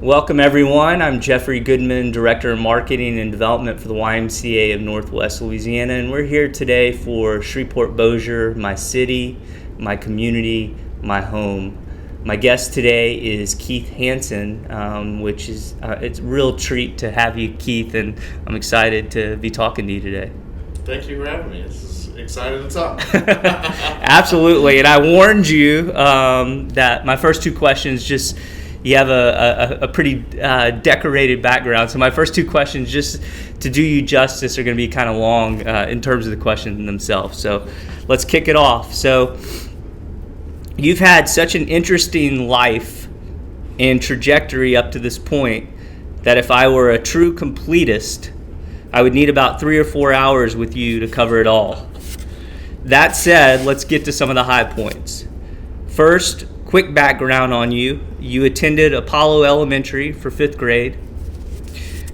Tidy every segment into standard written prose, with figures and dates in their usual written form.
Welcome everyone. I'm Jeffrey Goodman, Director of Marketing and Development for the YMCA of Northwest Louisiana, and we're here today for Shreveport-Bossier, my city, my community, my home. My guest today is Keith Hanson, which is it's a real treat to have you, Keith, and I'm excited to be talking to you today. Thank you for having me. This is exciting to talk. Absolutely, and I warned you that my first two questions you have a pretty decorated background. So my first two questions, just to do you justice, are going to be kind of long in terms of the questions themselves. So let's kick it off. So you've had such an interesting life and trajectory up to this point that if I were a true completist, I would need about 3 or 4 hours with you to cover it all. That said, let's get to some of the high points. First, quick background on you. You attended Apollo Elementary for 5th grade,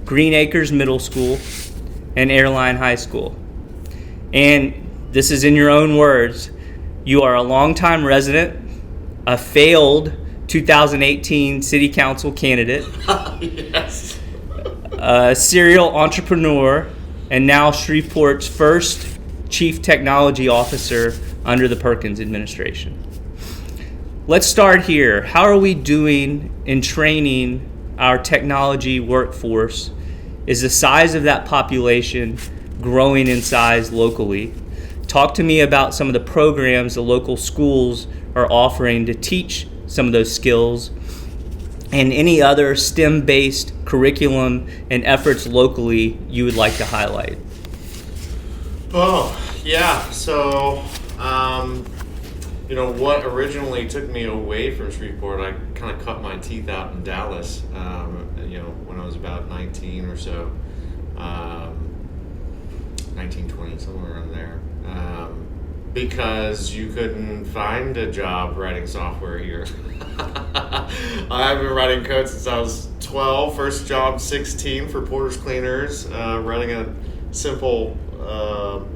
Greenacres Middle School, and Airline High School. And this is in your own words. You are a longtime resident, a failed 2018 City Council candidate, Yes. a serial entrepreneur, and now Shreveport's first Chief Technology Officer under the Perkins administration. Let's start here. How are we doing in training our technology workforce? Is the size of that population growing in size locally? Talk to me about some of the programs the local schools are offering to teach some of those skills and any other STEM-based curriculum and efforts locally you would like to highlight. Oh, yeah. So, what originally took me away from Shreveport, I kind of cut my teeth out in Dallas, when I was about 19 or so, 19, 20, somewhere around there, because you couldn't find a job writing software here. I've been writing code since I was 12, first job 16 for Porter's Cleaners, writing a simple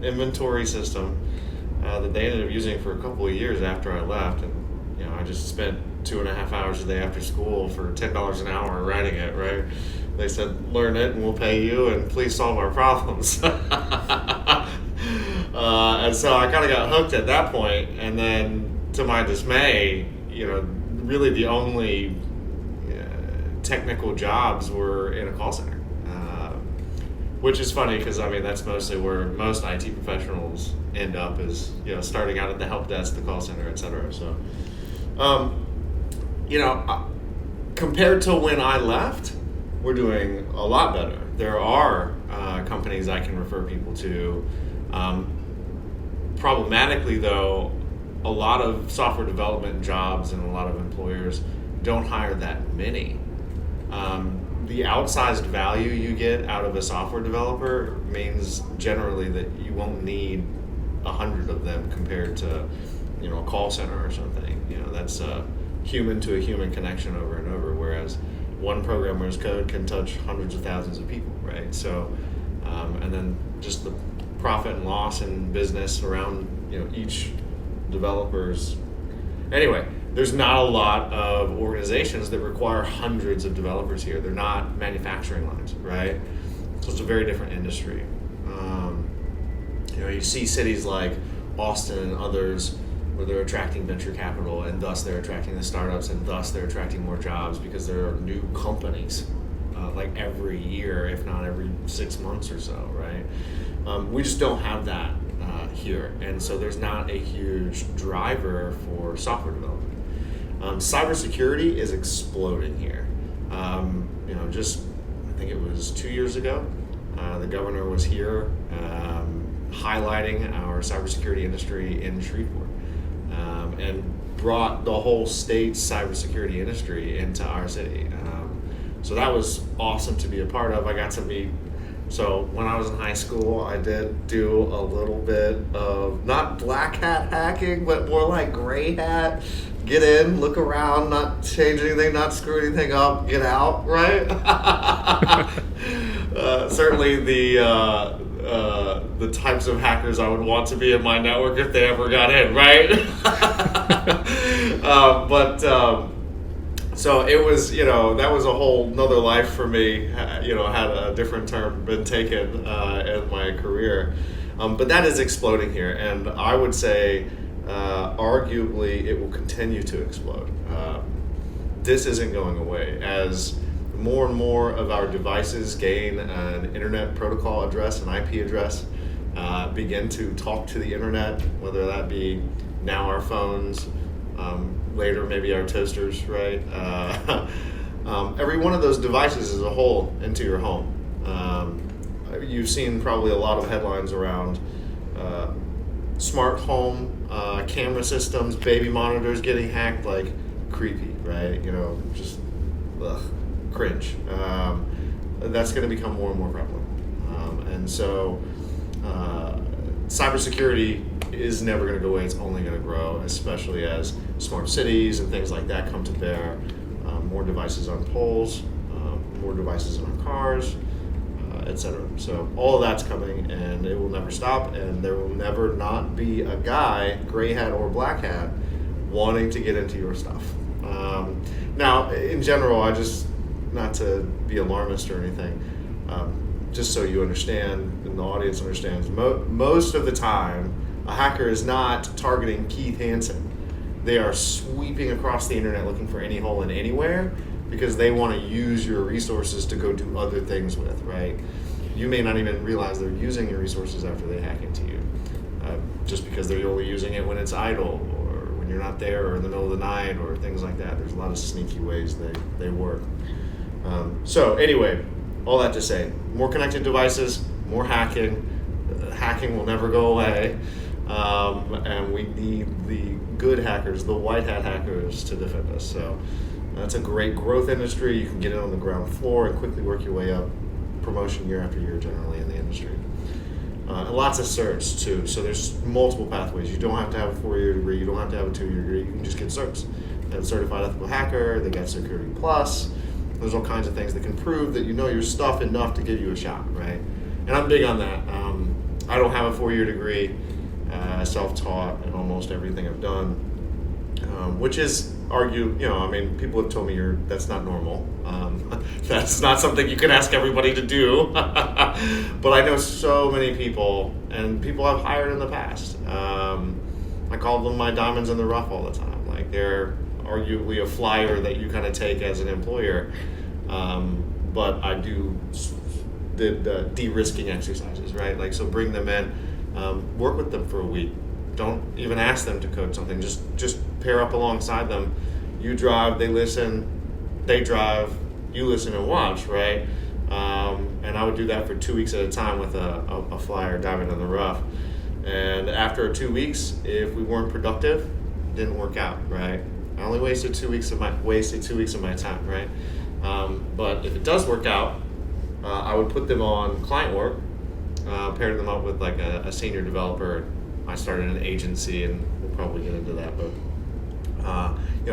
inventory system that they ended up using for a couple of years after I left, and I just spent 2.5 hours a day after school for $10 an hour writing it. Right? They said, "Learn it, and we'll pay you, and please solve our problems." And so I kind of got hooked at that point, and then to my dismay, really the only technical jobs were in a call center. Which is funny because that's mostly where most IT professionals end up, is starting out at the help desk, the call center, etc. So, compared to when I left, we're doing a lot better. There are companies I can refer people to. Problematically, though, a lot of software development jobs and a lot of employers don't hire that many. The outsized value you get out of a software developer means generally that you won't need 100 of them compared to, a call center or something. That's a human to a human connection over and over, whereas one programmer's code can touch hundreds of thousands of people, right? So, and then just the profit and loss in business around, each developer's. Anyway, there's not a lot of organizations that require hundreds of developers here. They're not manufacturing lines, right? So it's a very different industry. You see cities like Austin and others where they're attracting venture capital, and thus they're attracting the startups, and thus they're attracting more jobs because there are new companies like every year, if not every 6 months or so, right? We just don't have that here, and so there's not a huge driver for software development. Cybersecurity is exploding here. Just I think it was 2 years ago, the governor was here highlighting our cybersecurity industry in Shreveport, and brought the whole state's cybersecurity industry into our city. So that was awesome to be a part of. I got to meet. So when I was in high school, I did do a little bit of not black hat hacking, but more like gray hat. Get in, look around, not change anything, not screw anything up, get out, right? Certainly the types of hackers I would want to be in my network if they ever got in, right? So it was, that was a whole nother life for me. Had a different turn been taken in my career, but that is exploding here, and I would say, arguably, it will continue to explode. This isn't going away as more and more of our devices gain an internet protocol address, an IP address, begin to talk to the internet, whether that be now our phones. Later, maybe our toasters, right? Every one of those devices is a hole into your home. You've seen probably a lot of headlines around smart home camera systems, baby monitors getting hacked, like creepy, right? Just cringe. That's going to become more and more prevalent. And so cybersecurity is never going to go away. It's only going to grow, especially as smart cities and things like that come to bear. More devices on poles, more devices in our cars, etc. So all of that's coming, and it will never stop, and there will never not be a guy, gray hat or black hat, wanting to get into your stuff. Now, in general, not to be alarmist or anything, just so you understand and the audience understands, most of the time, a hacker is not targeting Keith Hanson. They are sweeping across the internet looking for any hole in anywhere because they want to use your resources to go do other things with, right? You may not even realize they're using your resources after they hack into you, just because they're only using it when it's idle or when you're not there or in the middle of the night or things like that. There's a lot of sneaky ways they work. So anyway, all that to say, more connected devices, more hacking. Hacking will never go away. And we need the good hackers, the white hat hackers, to defend us. So that's a great growth industry. You can get in on the ground floor and quickly work your way up, promotion year after year generally in the industry. And lots of certs too. So there's multiple pathways. You don't have to have a 4-year degree. You don't have to have a 2-year degree. You can just get certs. They have Certified Ethical Hacker. They got Security Plus. There's all kinds of things that can prove that you know your stuff enough to give you a shot, right? And I'm big on that. I don't have a 4-year degree. Self-taught in almost everything I've done, which is people have told me that's not normal. That's not something you can ask everybody to do. But I know so many people, and people I've hired in the past. I call them my diamonds in the rough all the time. Like they're arguably a flyer that you kind of take as an employer. But I do the de-risking exercises, right? Like, so bring them in. Work with them for a week. Don't even ask them to code something. Just pair up alongside them. You drive, they listen. They drive, you listen and watch, right? And I would do that for 2 weeks at a time with a flyer diamond in the rough. And after 2 weeks, if we weren't productive, it didn't work out, right? I only wasted 2 weeks of my time, right? But if it does work out, I would put them on client work. Paired them up with like a senior developer. I started an agency, and we'll probably get into that. But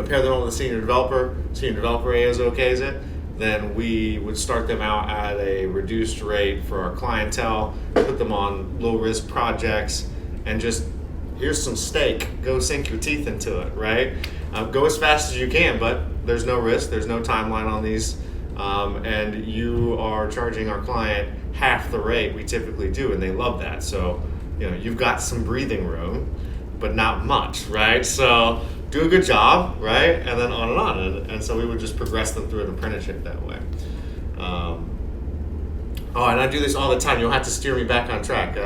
pair them up with a senior developer. Senior developer AOKs it. Then we would start them out at a reduced rate for our clientele. Put them on low risk projects, and just here's some steak. Go sink your teeth into it, right? Go as fast as you can, but there's no risk. There's no timeline on these, and you are charging our client half the rate we typically do, and they love that. So, you've got some breathing room, but not much, right? So do a good job, right? And then on and on. And so we would just progress them through an apprenticeship that way. And I do this all the time. You'll have to steer me back on track.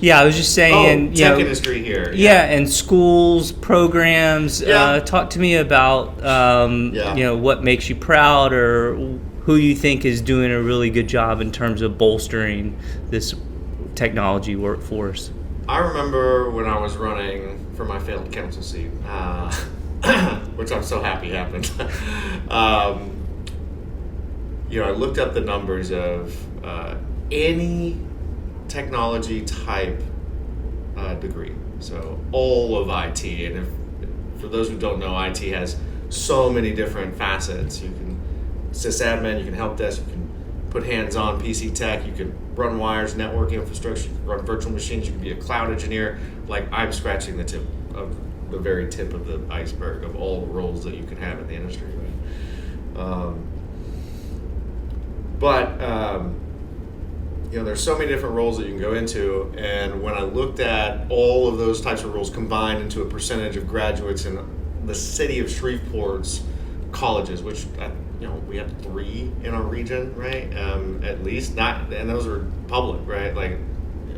Yeah, I was just saying. Tech industry here. Yeah, and schools, programs. Yeah. Talk to me about what makes you proud, or who you think is doing a really good job in terms of bolstering this technology workforce. I remember when I was running for my failed council seat, which I'm so happy happened. I looked up the numbers of any technology type degree. So all of IT, and for those who don't know, IT has so many different facets. You can sysadmin, you can help desk, you can put hands-on PC tech, you can run wires, network infrastructure, you can run virtual machines, you can be a cloud engineer. Like, I'm scratching the tip of the very tip of the iceberg of all the roles that you can have in the industry, right? There's so many different roles that you can go into, and when I looked at all of those types of roles combined into a percentage of graduates in the city of Shreveport's colleges, which we have 3 in our region, right? At least, and those are public, right? Like,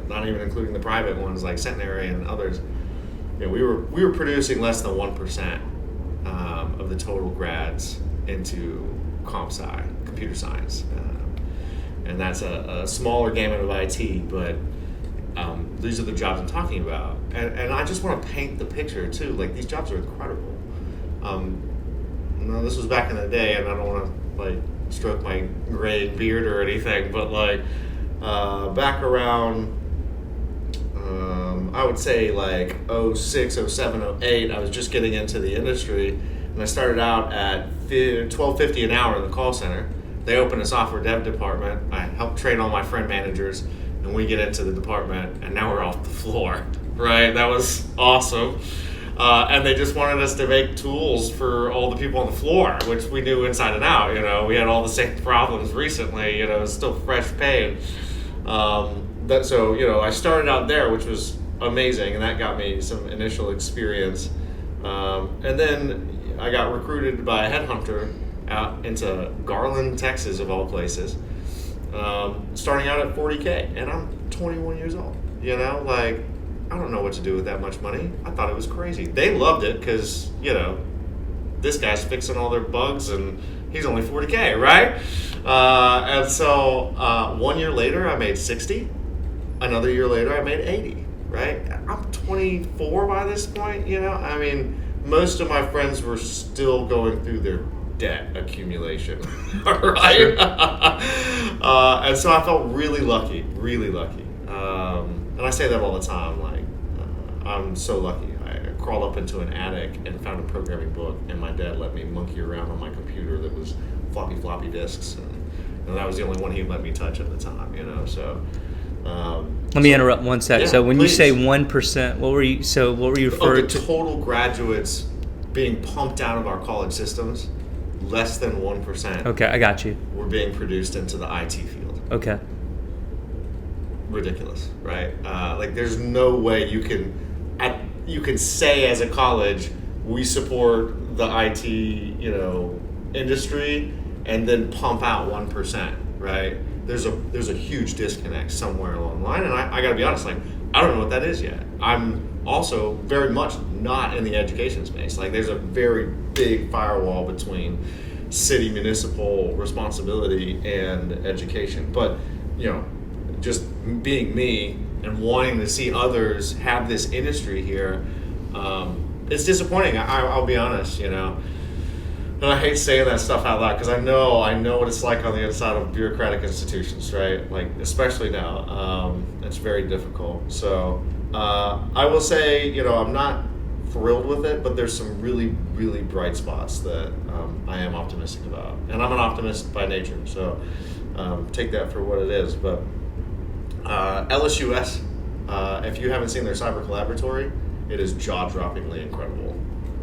not even including the private ones like Centenary and others. We were producing less than 1% of the total grads into comp sci, computer science. And that's a smaller gamut of IT, but these are the jobs I'm talking about. And I just want to paint the picture too. Like, these jobs are incredible. This was back in the day, and I don't want to stroke my gray beard or anything, but back around I would say 06, 07, 08, I was just getting into the industry, and I started out at $12.50 an hour in the call center. They opened a software dev department. I helped train all my friend managers, and we get into the department, and now we're off the floor, right? That was awesome. And they just wanted us to make tools for all the people on the floor, which we knew inside and out. We had all the same problems recently. It's still fresh pain. I started out there, which was amazing, and that got me some initial experience. And then I got recruited by a headhunter out into Garland, Texas, of all places, starting out at $40K, and I'm 21 years old. I don't know what to do with that much money. I thought it was crazy. They loved it because, this guy's fixing all their bugs and he's only $40K, right? And so 1 year later, I made 60. Another year later, I made 80, right? I'm 24 by this point, most of my friends were still going through their debt accumulation, right? Sure. And so I felt really lucky, really lucky. And I say that all the time, I'm so lucky. I crawled up into an attic and found a programming book, and my dad let me monkey around on my computer that was floppy disks, and that was the only one he let me touch at the time, so. Let me interrupt one sec. Yeah, so when please. You say 1%, what were you referring to? Total graduates being pumped out of our college systems, less than 1%. Okay, I got you. Were being produced into the IT field. Okay. Ridiculous, right? There's no way you can say as a college we support the IT industry and then pump out 1%, right? There's a huge disconnect somewhere along the line, and I got to be honest, I don't know what that is yet. I'm also very much not in the education space. There's a very big firewall between city municipal responsibility and education, but just being me and wanting to see others have this industry here, it's disappointing. I'll be honest, and I hate saying that stuff out loud because I know what it's like on the inside of bureaucratic institutions, right? Especially now, it's very difficult. So I will say, I'm not thrilled with it, but there's some really, really bright spots that I am optimistic about, and I'm an optimist by nature, so take that for what it is. But LSUS, if you haven't seen their cyber collaboratory, it is jaw-droppingly incredible.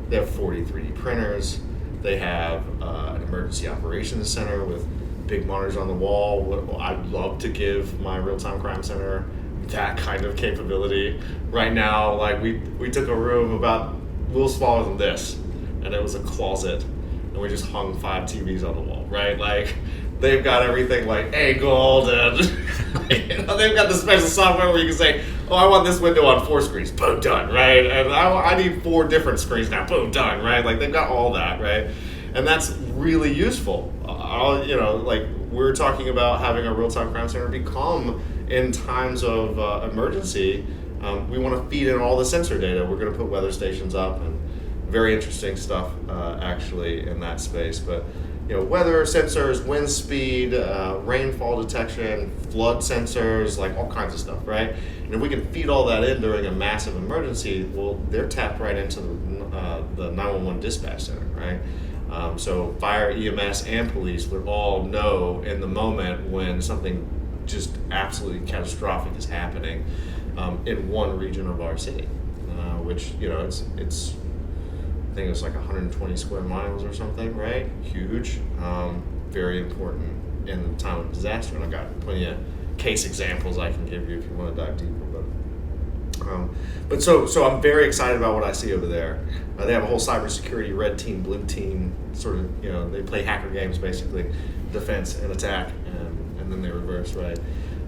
They have 40 3D printers. They have an emergency operations center with big monitors on the wall. I'd love to give my real-time crime center that kind of capability. Right now, we took a room about a little smaller than this, and it was a closet, and we just hung 5 TVs on the wall, right? They've got everything angled, and they've got the special software where you can say, oh, I want this window on 4 screens, boom, done, right? And I need 4 different screens now, boom, done, right? They've got all that, right? And that's really useful. We're talking about having a real-time crime center become, in times of emergency, we want to feed in all the sensor data. We're going to put weather stations up, and very interesting stuff, actually, in that space. But weather sensors, wind speed, rainfall detection, flood sensors, all kinds of stuff, right? And if we can feed all that in during a massive emergency, well, they're tapped right into the 911 dispatch center, right? So fire, EMS, and police would all know in the moment when something just absolutely catastrophic is happening in one region of our city. which, it's I think it's like 120 square miles or something, right? Huge, very important in the time of disaster. And I've got plenty of case examples I can give you if you want to dive deeper. But so I'm very excited about what I see over there. They have a whole cybersecurity red team, blue team, sort of, they play hacker games basically, defense and attack, and then they reverse, right?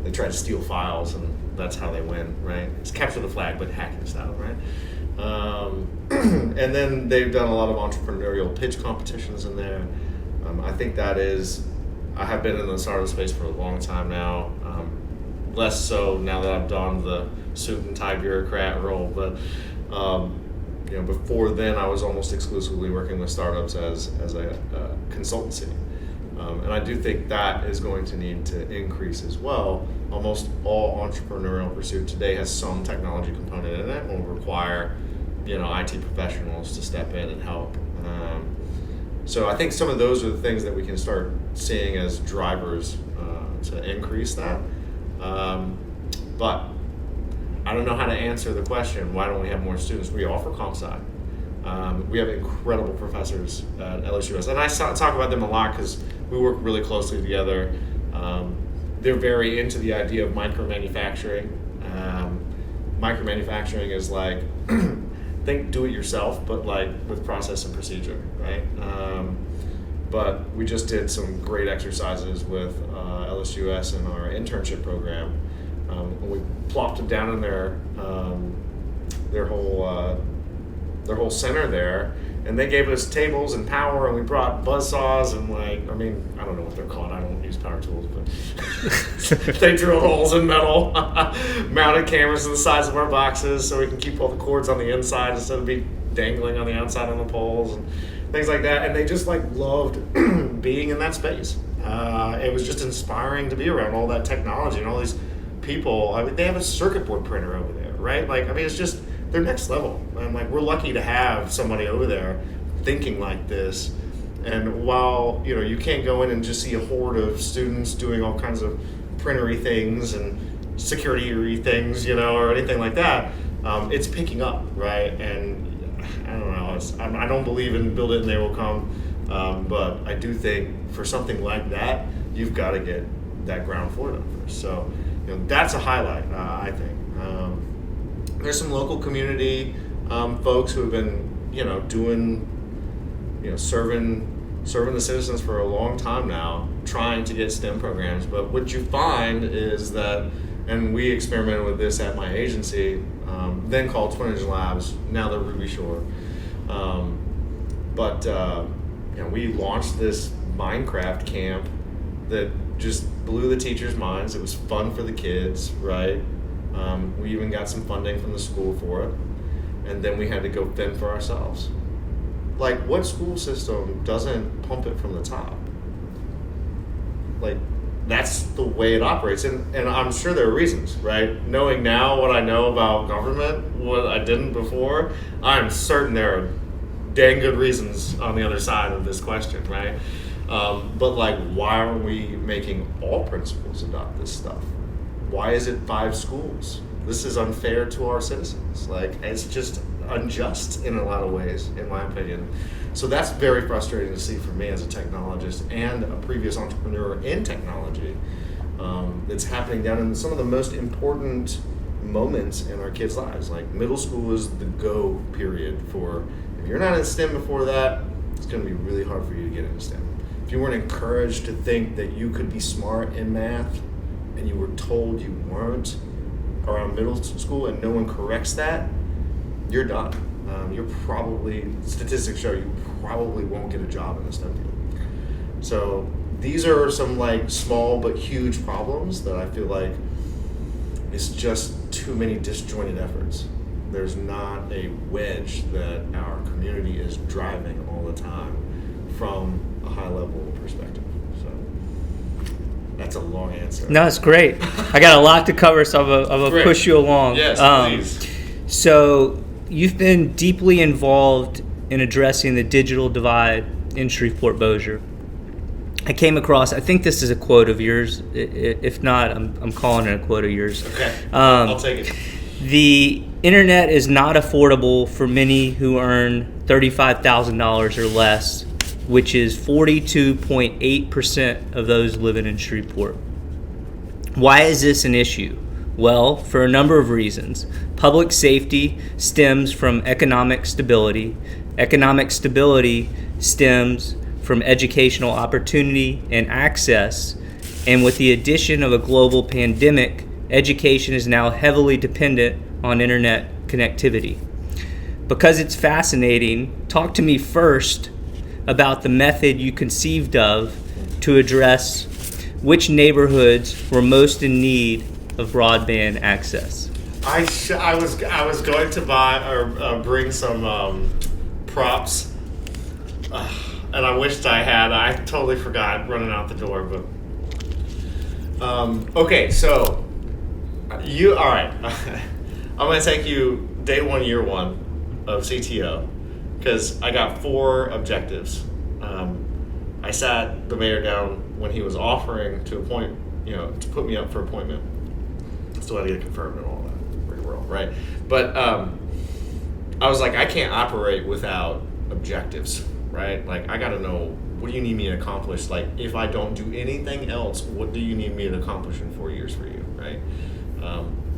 They try to steal files, and that's how they win, right? It's capture the flag, but hacking style, right? And then they've done a lot of entrepreneurial pitch competitions in there. I think I have been in the startup space for a long time now. Less so now that I've donned the suit and tie bureaucrat role, but before then I was almost exclusively working with startups as a consultancy. And I do think that is going to need to increase as well. Almost all entrepreneurial pursuit today has some technology component in it and will require, IT professionals to step in and help. So I think some of those are the things that we can start seeing as drivers to increase that. But I don't know how to answer the question, why don't we have more students? We offer comp sci. We have incredible professors at LSUS, and I talk about them a lot because we work really closely together. They're very into the idea of micromanufacturing. Micromanufacturing is like, think do it yourself, but like with process and procedure, right? But we just did some great exercises with LSUS and our internship program. We plopped them down in their whole center there, and they gave us tables and power, and we brought buzz saws and I don't know what they're called. I don't use power tools, but they drilled holes in metal, mounted cameras to the sides of our boxes so we can keep all the cords on the inside instead of be dangling on the outside on the poles and things like that. And they just loved being in that space. It was just inspiring to be around all that technology and all these people. They have a circuit board printer over there, right? It's just, they're next level. And we're lucky to have somebody over there thinking like this. And while, you can't go in and just see a horde of students doing all kinds of printery things and security things, or anything like that, it's picking up, right? And I don't know, I don't believe in build it and they will come. But I do think for something like that, you've got to get that ground floor done first. So, that's a highlight, I think. There's some local community folks who have been, doing, serving the citizens for a long time now, trying to get STEM programs. But what you find is that, and we experimented with this at my agency, then called Twin Engine Labs, now they're Ruby Shore. We launched this Minecraft camp that just blew the teachers' minds. It was fun for the kids, right? We even got some funding from the school for it. And then we had to go fend for ourselves. What school system doesn't pump it from the top? That's the way it operates. And I'm sure there are reasons, right? Knowing now what I know about government, what I didn't before, I'm certain there are dang good reasons on the other side of this question, right? But why are we making all principals adopt this stuff? Why is it 5 schools? This is unfair to our citizens. It's just unjust in a lot of ways, in my opinion. So that's very frustrating to see for me as a technologist and a previous entrepreneur in technology. It's happening down in some of the most important moments in our kids' lives. Middle school is the go period for, if you're not in STEM before that, it's going to be really hard for you to get into STEM. If you weren't encouraged to think that you could be smart in math and you were told you weren't around middle school and no one corrects that, you're done. Statistics show you probably won't get a job in the STEM field. So these are some small but huge problems that I feel like it's just too many disjointed efforts. There's not a wedge that our community is driving all the time from a high level perspective. So that's a long answer. No, it's great. I got a lot to cover, so I'm gonna push you along. Yes, please. So you've been deeply involved in addressing the digital divide in Shreveport-Bossier. I came across, I think this is a quote of yours. If not, I'm calling it a quote of yours. Okay, I'll take it. Internet is not affordable for many who earn $35,000 or less, which is 42.8% of those living in Shreveport. Why is this an issue? Well, for a number of reasons. Public safety stems from economic stability. Economic stability stems from educational opportunity and access. And with the addition of a global pandemic, education is now heavily dependent on internet connectivity. Because it's fascinating, talk to me first about the method you conceived of to address which neighborhoods were most in need of broadband access. I was going to buy or bring some props, and I wished I had. I totally forgot running out the door. But okay, so all right. I'm going to take you day one, year one of CTO, because I got 4 objectives. I sat the mayor down when he was offering to put me up for appointment. Still had to get confirmed and all that rigmarole, right? But I was like, I can't operate without objectives, right? Like, I got to know, what do you need me to accomplish? Like, if I don't do anything else, what do you need me to accomplish in 4 years for you, right?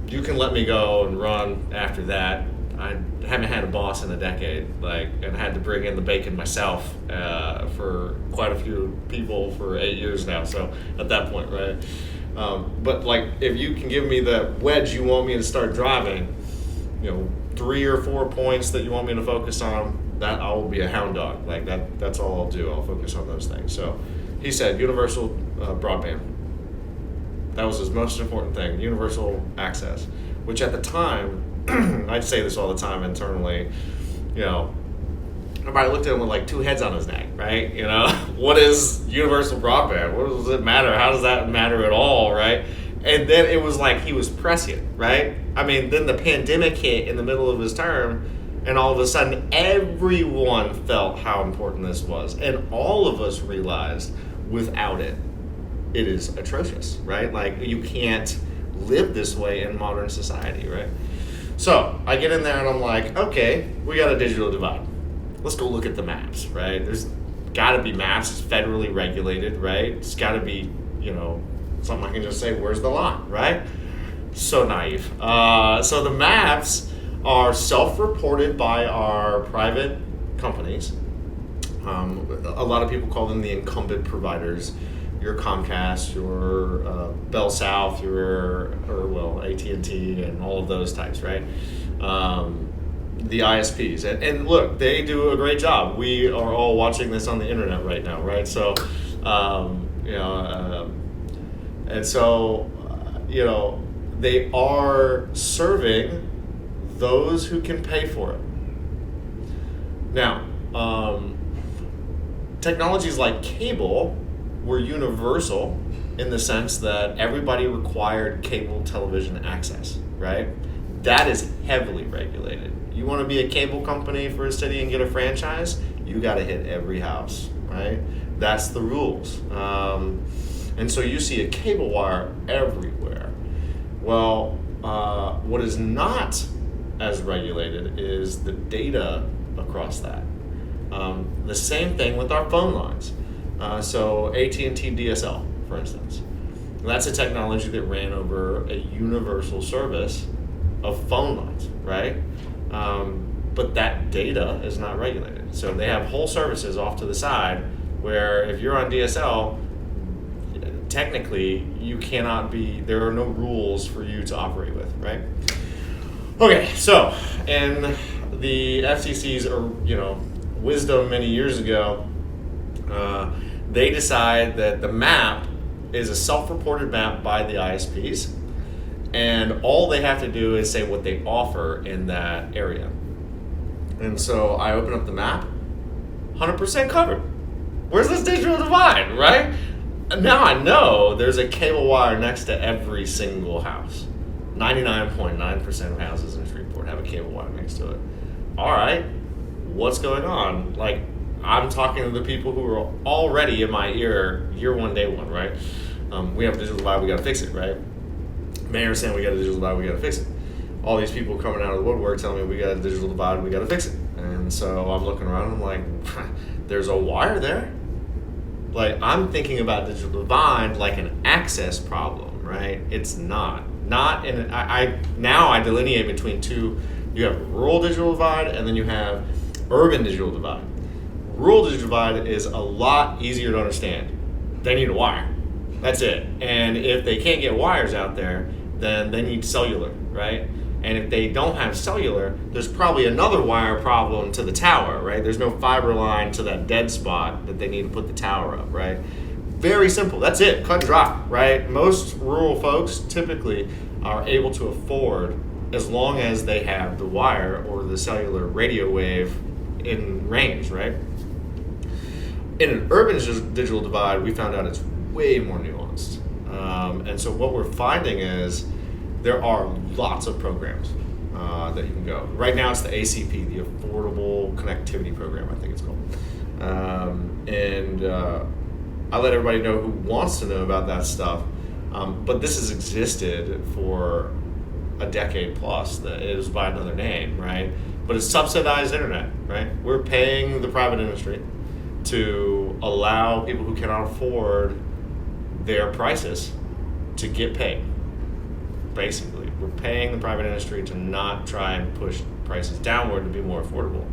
You can let me go and run after that. I haven't had a boss in a decade, and had to bring in the bacon myself for quite a few people for 8 years now. So at that point, right? But if you can give me the wedge you want me to start driving, 3 or 4 points that you want me to focus on, that I will be a hound dog. That's all I'll do. I'll focus on those things. So he said universal broadband. That was his most important thing, universal access, which at the time, I'd say this all the time internally, everybody looked at him with 2 heads on his neck, right? What is universal broadband? What does it matter? How does that matter at all, right? And then it was like he was prescient, right? I mean, then the pandemic hit in the middle of his term, and all of a sudden everyone felt how important this was. And all of us realized without it, it is atrocious, right? You can't live this way in modern society, right? So I get in there and I'm like, okay, we got a digital divide. Let's go look at the maps, right? There's got to be maps. It's federally regulated, right? It's got to be, something I can just say, where's the line, right? So naive. So the maps are self-reported by our private companies. A lot of people call them the incumbent providers. Your Comcast, your Bell South, your AT&T, and all of those types, right? The ISPs, and look, they do a great job. We are all watching this on the internet right now, right? So, they are serving those who can pay for it. Now, technologies like cable were universal in the sense that everybody required cable television access, right? That is heavily regulated. You want to be a cable company for a city and get a franchise, you got to hit every house, right? That's the rules. And so you see a cable wire everywhere. Well, what is not as regulated is the data across that. The same thing with our phone lines. So AT&T DSL, for instance, that's a technology that ran over a universal service of phone lines, right? But that data is not regulated. So they have whole services off to the side where if you're on DSL, technically you cannot be, there are no rules for you to operate with, right? Okay, so in the FCC's wisdom many years ago, they decide that the map is a self-reported map by the ISPs, and all they have to do is say what they offer in that area. And so I open up the map, 100% covered. Where's this digital divide, right? Now I know there's a cable wire next to every single house. 99.9% of houses in Shreveport have a cable wire next to it. All right, what's going on? I'm talking to the people who are already in my ear, year one, day one, right? We have a digital divide, we gotta fix it, right? Mayor's saying we got a digital divide, we gotta fix it. all these people coming out of the woodwork telling me we got a digital divide, we got to fix it. And so I'm looking around, I'm like, there's a wire there. Like, I'm thinking about digital divide like an access problem, right? It's not. Now I delineate between two. You have rural digital divide, and then you have urban digital divide. Rural digital divide is a lot easier to understand. They need a wire. That's it. And if they can't get wires out there, then they need cellular, right? And if they don't have cellular, there's probably another wire problem to the tower, right? There's no fiber line to that dead spot that they need to put the tower up, right? Very simple. That's it. Cut and dry, right? Most rural folks typically are able to afford, as long as they have the wire or the cellular radio wave in range, right? In an urban digital divide, we found out it's way more nuanced. And so what we're finding is there are lots of programs that you can go. Right now it's the ACP, the Affordable Connectivity Program, I think it's called. I let everybody know who wants to know about that stuff. But this has existed for a decade plus. It was by another name, right? But it's subsidized internet, right? We're paying the private industry to allow people who cannot afford their prices to get paid. Basically, we're paying the private industry to not try and push prices downward to be more affordable.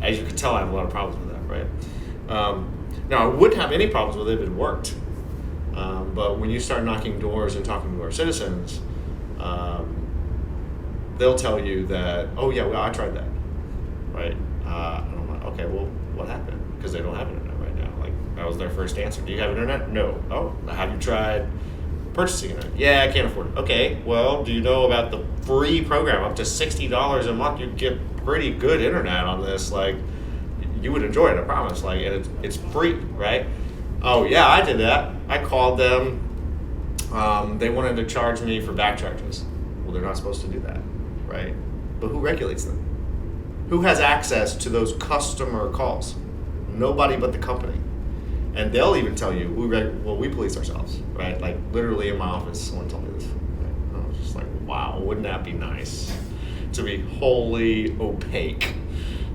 As you can tell, I have a lot of problems with that, right? Now, I wouldn't have any problems with it if it worked. But when you start knocking doors and talking to our citizens, they'll tell you that, oh yeah, well, I tried that, right? And I'm like, okay, well, what happened? Because they don't have internet right now. Like, that was their first answer. Do you have internet? No. Oh, have you tried purchasing it? Yeah, I can't afford it. Okay, well, do you know about the free program? Up to $60 a month, you get pretty good internet on this. Like, you would enjoy it, I promise. Like, and it's free, right? Oh yeah, I did that. I called them. They wanted to charge me for back charges. Well, they're not supposed to do that, right? But who regulates them? Who has access to those customer calls? Nobody but the company. And they'll even tell you, we police ourselves, right? Like, literally in my office, someone told me this. Right? I was just like, wow, wouldn't that be nice to be wholly opaque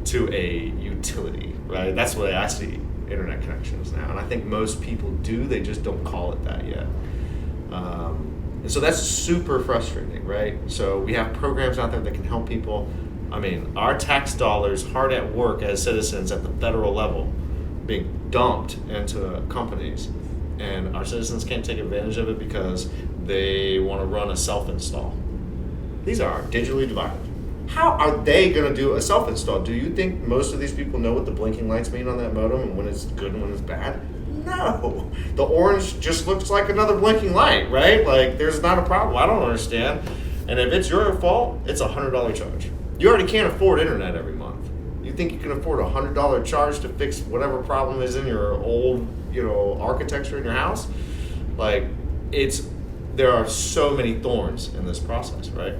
to a utility, right? That's the way I see internet connections now. And I think most people do, they just don't call it that yet. And so that's super frustrating, right? So we have programs out there that can help people. I mean, our tax dollars hard at work as citizens at the federal level being dumped into companies, and our citizens can't take advantage of it because they want to run a self-install. These are digitally divided. How are they going to do a self-install? Do you think most of these people know what the blinking lights mean on that modem and when it's good and when it's bad? No. The orange just looks like another blinking light, right? Like, there's not a problem. I don't understand. And if it's your fault, it's a $100 charge. You already can't afford internet every month. You think you can afford a $100 charge to fix whatever problem is in your old, architecture in your house? Like, there are so many thorns in this process, right?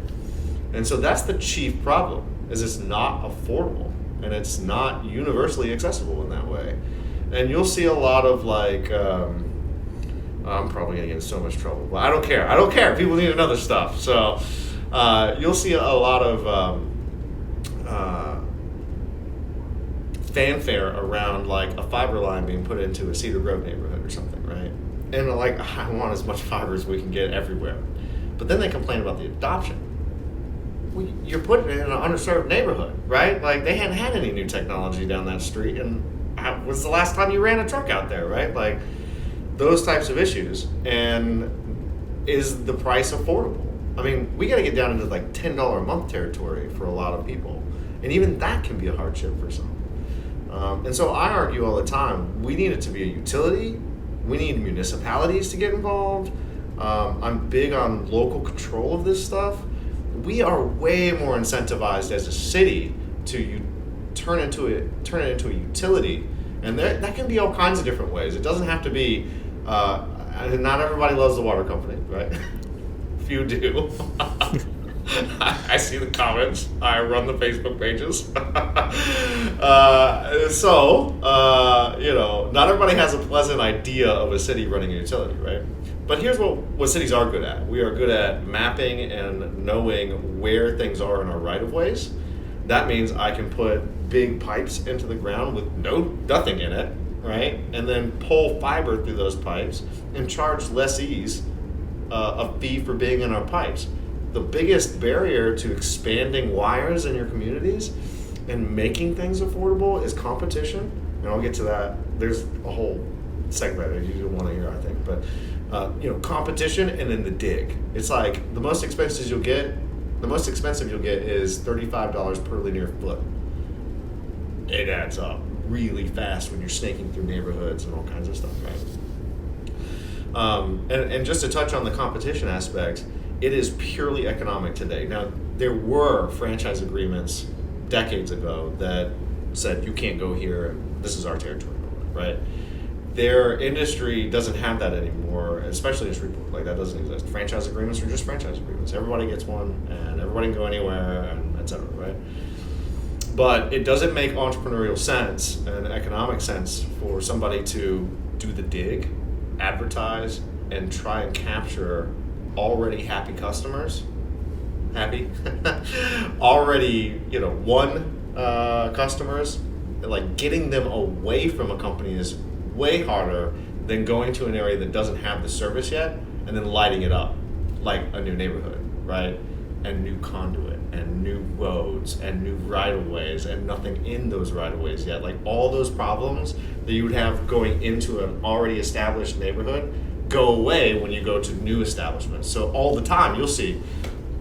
And so that's the chief problem, is it's not affordable and it's not universally accessible in that way. And you'll see a lot of I'm probably gonna get in so much trouble, but I don't care. People need to know this stuff. So you'll see a lot of fanfare around like a fiber line being put into a Cedar Grove neighborhood or something, right? And like, I want as much fiber as we can get everywhere. But then they complain about the adoption. Well, you're putting it in an underserved neighborhood, right? Like, they hadn't had any new technology down that street, and when's the last time you ran a truck out there, right? Like, those types of issues. And is the price affordable? I mean, we got to get down into like $10 a month territory for a lot of people, and even that can be a hardship for some. And so I argue all the time, we need it to be a utility. We need municipalities to get involved. I'm big on local control of this stuff. We are way more incentivized as a city to turn it into a utility, and that can be all kinds of different ways. It doesn't have to be. Not everybody loves the water company, right? Few do. I see the comments. I run the Facebook pages. Not everybody has a pleasant idea of a city running a utility, right? But here's what cities are good at. We are good at mapping and knowing where things are in our right-of-ways. That means I can put big pipes into the ground with nothing in it, right? And then pull fiber through those pipes and charge lessees a fee for being in our pipes. The biggest barrier to expanding wires in your communities and making things affordable is competition. And I'll get to that. There's a whole segment that you want to hear, I think. But competition and then the dig. It's like the most expensive you'll get is $35 per linear foot. It adds up really fast when you're snaking through neighborhoods and all kinds of stuff, right? And just to touch on the competition aspect, it is purely economic today. Now, there were franchise agreements decades ago that said you can't go here, and this is our territory, right? Their industry doesn't have that anymore, especially in Shreveport. Like, that doesn't exist. Franchise agreements are just franchise agreements. Everybody gets one, and everybody can go anywhere, and et cetera, right? But it doesn't make entrepreneurial sense and economic sense for somebody to do the dig, advertise, and try and capture already happy customers. Already, won customers. Like, getting them away from a company is way harder than going to an area that doesn't have the service yet and then lighting it up like a new neighborhood, right? And new conduit and new roads and new right-of-ways and nothing in those right-of-ways yet. Like, all those problems that you would have going into an already established neighborhood go away when you go to new establishments. So all the time you'll see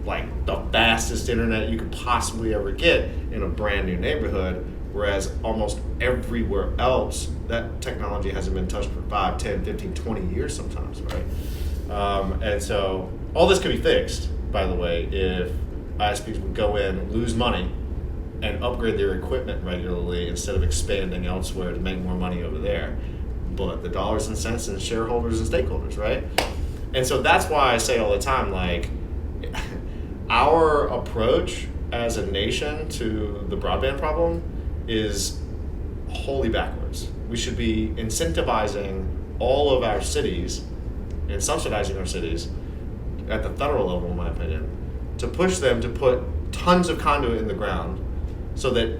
like the fastest internet you could possibly ever get in a brand new neighborhood, whereas almost everywhere else that technology hasn't been touched for 5, 10, 15, 20 years sometimes, right? And so all this could be fixed, by the way, if ISPs would go in, lose money, and upgrade their equipment regularly instead of expanding elsewhere to make more money over there. But the dollars and cents and shareholders and stakeholders, right? And so that's why I say all the time, like, our approach as a nation to the broadband problem is wholly backwards. We should be incentivizing all of our cities and subsidizing our cities at the federal level, in my opinion, to push them to put tons of conduit in the ground so that,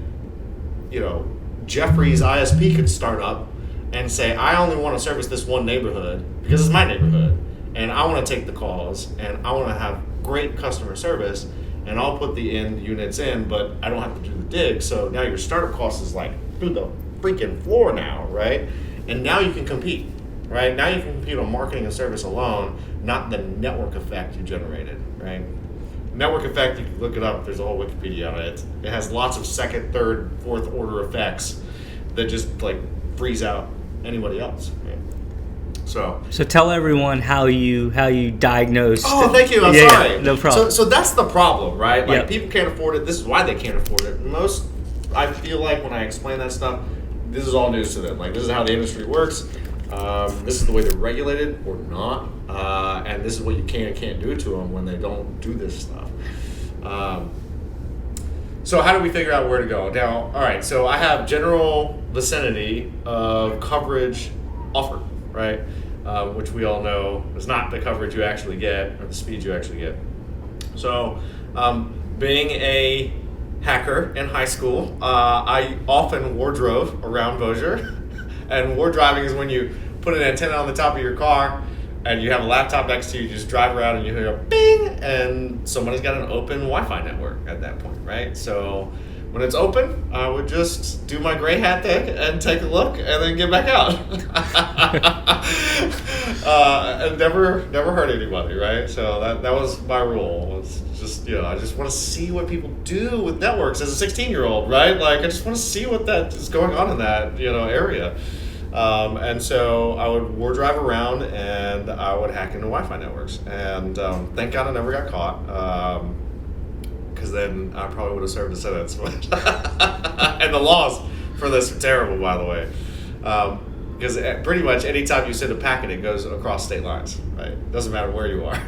Jeffrey's ISP could start up and say, I only want to service this one neighborhood because it's my neighborhood, and I want to take the calls, and I want to have great customer service, and I'll put the end units in, but I don't have to do the dig. So now your startup cost is like through the freaking floor now, right? And now you can compete, right? Now you can compete on marketing and service alone, not the network effect you generated, right? Network effect, you can look it up. There's a whole Wikipedia on it. It has lots of second, third, fourth order effects that just like freeze out anybody else, right? So tell everyone how you diagnosed. Oh, thank you. I'm sorry. No problem. So that's the problem, right? Like, yep. People can't afford it. This is why they can't afford it. I feel like when I explain that stuff, this is all news to them. Like, this is how the industry works. This is the way they're regulated or not, and this is what you can and can't do to them when they don't do this stuff. So how do we figure out where to go? Now, all right, so I have general vicinity of coverage offered, right? Which we all know is not the coverage you actually get or the speed you actually get. So being a hacker in high school, I often wardrove around Bossier. And ward driving is when you put an antenna on the top of your car and you have a laptop next to you, you just drive around and you hear a bing, and somebody's got an open Wi-Fi network at that point, right? So when it's open, I would just do my gray hat thing and take a look and then get back out. And never hurt anybody, right? So that was my rule. It's just, I just want to see what people do with networks as a 16-year-old, right? Like, I just want to see what that is going on in that, area. And so I would ward drive around and I would hack into Wi-Fi networks. And thank God I never got caught. Because then I probably would have served a sentence. And the laws for this are terrible, by the way. Because pretty much anytime you send a packet, it goes across state lines, right? Doesn't matter where you are.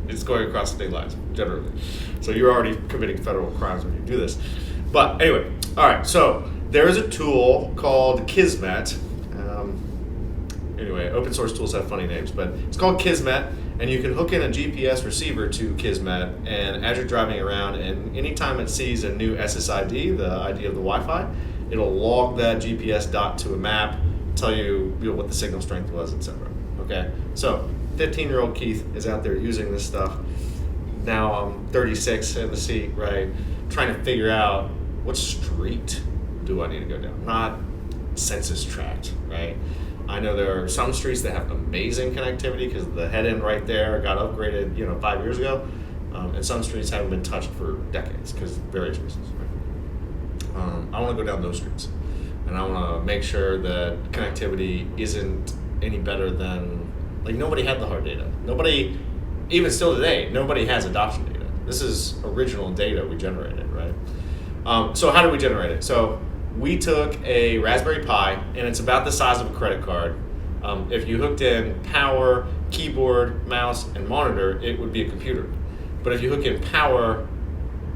It's going across state lines, generally. So you're already committing federal crimes when you do this. But anyway, all right, so there is a tool called Kismet. Anyway, open source tools have funny names, but it's called Kismet, and you can hook in a GPS receiver to Kismet, and as you're driving around, and anytime it sees a new SSID, the ID of the Wi-Fi, it'll log that GPS dot to a map, tell you, what the signal strength was, etc. Okay, so 15-year-old Keith is out there using this stuff. Now I'm 36 in the seat, right, trying to figure out what street do I need to go down, not census tract, right? I know there are some streets that have amazing connectivity because the head end right there got upgraded, 5 years ago, and some streets haven't been touched for decades because of various reasons. Right? I want to go down those streets, and I want to make sure that connectivity isn't any better than, nobody had the hard data. Nobody, even still today, nobody has adoption data. This is original data we generated, right? So how did we generate it? So we took a Raspberry Pi, and it's about the size of a credit card. If you hooked in power, keyboard, mouse, and monitor, it would be a computer. But if you hook in power,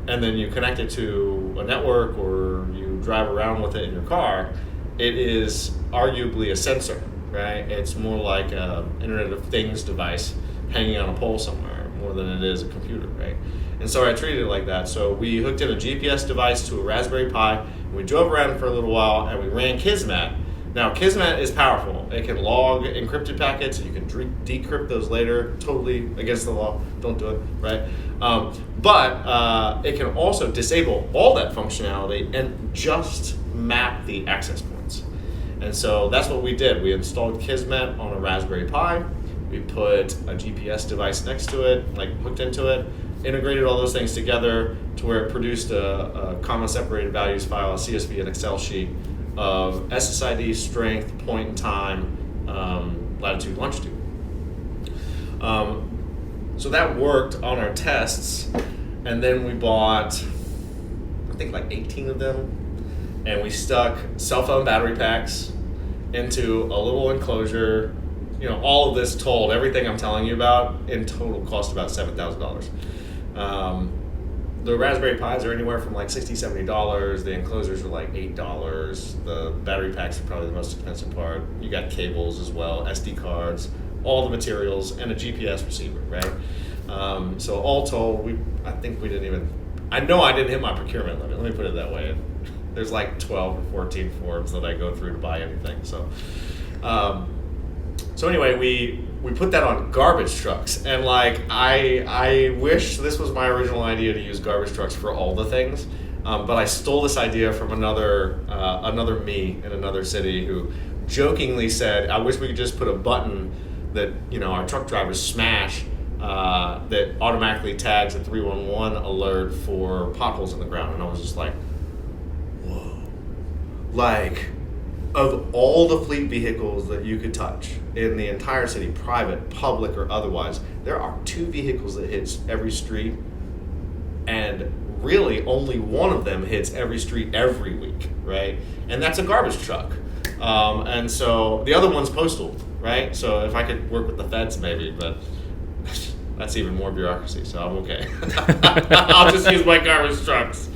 and then you connect it to a network, or you drive around with it in your car, it is arguably a sensor, right? It's more like an Internet of Things device hanging on a pole somewhere, more than it is a computer, right? And so I treated it like that. So we hooked in a GPS device to a Raspberry Pi, and we drove around for a little while, and we ran Kismet. Now, Kismet is powerful. It can log encrypted packets, and you can decrypt those later, totally against the law. Don't do it, right? But it can also disable all that functionality and just map the access points. And so that's what we did. We installed Kismet on a Raspberry Pi. We put a GPS device next to it, hooked into it, integrated all those things together to where it produced a comma separated values file, a CSV, and Excel sheet of SSID, strength, point in time, latitude, longitude. So that worked on our tests, and then we bought, I think 18 of them, and we stuck cell phone battery packs into a little enclosure. All of this told, everything I'm telling you about, in total cost about $7,000. The Raspberry Pis are anywhere from $60, $70. The enclosures are $8. The battery packs are probably the most expensive part. You got cables as well, SD cards, all the materials, and a GPS receiver, right? So all told, I know I didn't hit my procurement limit. Let me put it that way. There's 12 or 14 forms that I go through to buy anything. So anyway, we put that on garbage trucks, and I wish this was my original idea to use garbage trucks for all the things, but I stole this idea from another me in another city who jokingly said, I wish we could just put a button that our truck drivers smash that automatically tags a 311 alert for potholes in the ground. And I was just like, whoa. Of all the fleet vehicles that you could touch in the entire city, private, public, or otherwise, there are 2 vehicles that hits every street, and really only one of them hits every street every week, right? And that's a garbage truck. And so the other one's postal, right? So if I could work with the feds maybe, but that's even more bureaucracy, so I'm okay. I'll just use my garbage trucks.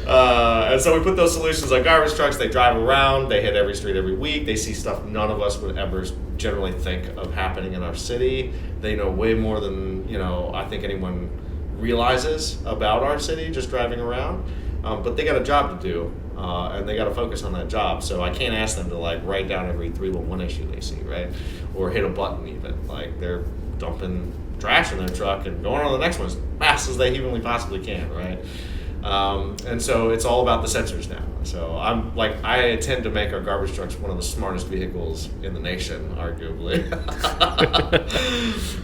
And so we put those solutions on garbage trucks. They drive around, they hit every street every week, they see stuff none of us would ever generally think of happening in our city. They know way more than I think anyone realizes about our city just driving around. But they got a job to do, and they got to focus on that job. So I can't ask them to write down every 311 issue they see, right? Or hit a button even. They're dumping trash in their truck and going on to the next one as fast as they humanly possibly can, right? And so it's all about the sensors now. So I tend to make our garbage trucks one of the smartest vehicles in the nation, arguably.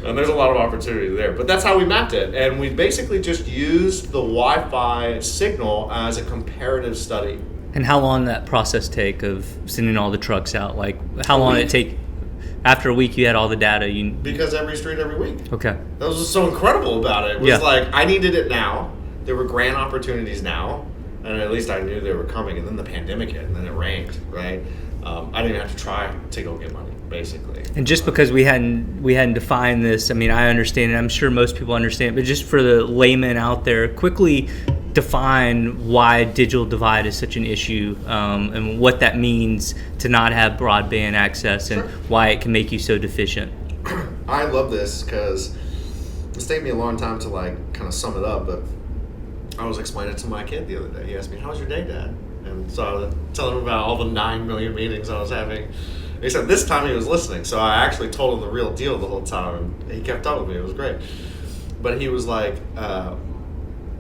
And there's a lot of opportunity there. But that's how we mapped it. And we basically just used the Wi-Fi signal as a comparative study. And how long did that process take of sending all the trucks out? How long did it take? After a week, you had all the data. Because every street, every week. Okay. That was what's so incredible about it. It was I needed it now. There were grant opportunities now, and at least I knew they were coming. And then the pandemic hit, and then it rained, right? I didn't even have to try to go get money, basically. And just because we hadn't defined this, I mean, I understand it. I'm sure most people understand it, but just for the layman out there, quickly define why digital divide is such an issue, and what that means to not have broadband access, and why it can make you so deficient. I love this because it's taken me a long time to kind of sum it up, but I was explaining it to my kid the other day. He asked me, "How was your day, Dad?" And so I was telling him about all the 9 million meetings I was having. He said this time he was listening, so I actually told him the real deal the whole time, and he kept up with me. It was great. But he was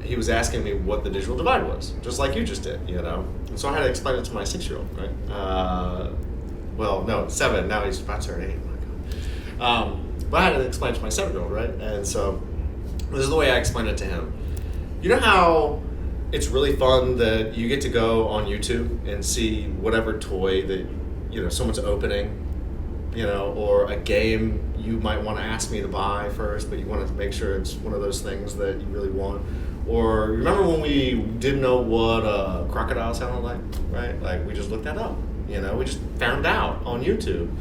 he was asking me what the digital divide was, just like you just did, And so I had to explain it to my 6-year-old, right? Well, no, 7. Now he's about to turn 8. Oh my God. But I had to explain it to my 7-year-old, right? And so this is the way I explained it to him. You know how it's really fun that you get to go on YouTube and see whatever toy that someone's opening, or a game you might want to ask me to buy first, but you want to make sure it's one of those things that you really want. Or remember when we didn't know what a crocodile sounded like, right? Like we just looked that up, we just found out on YouTube.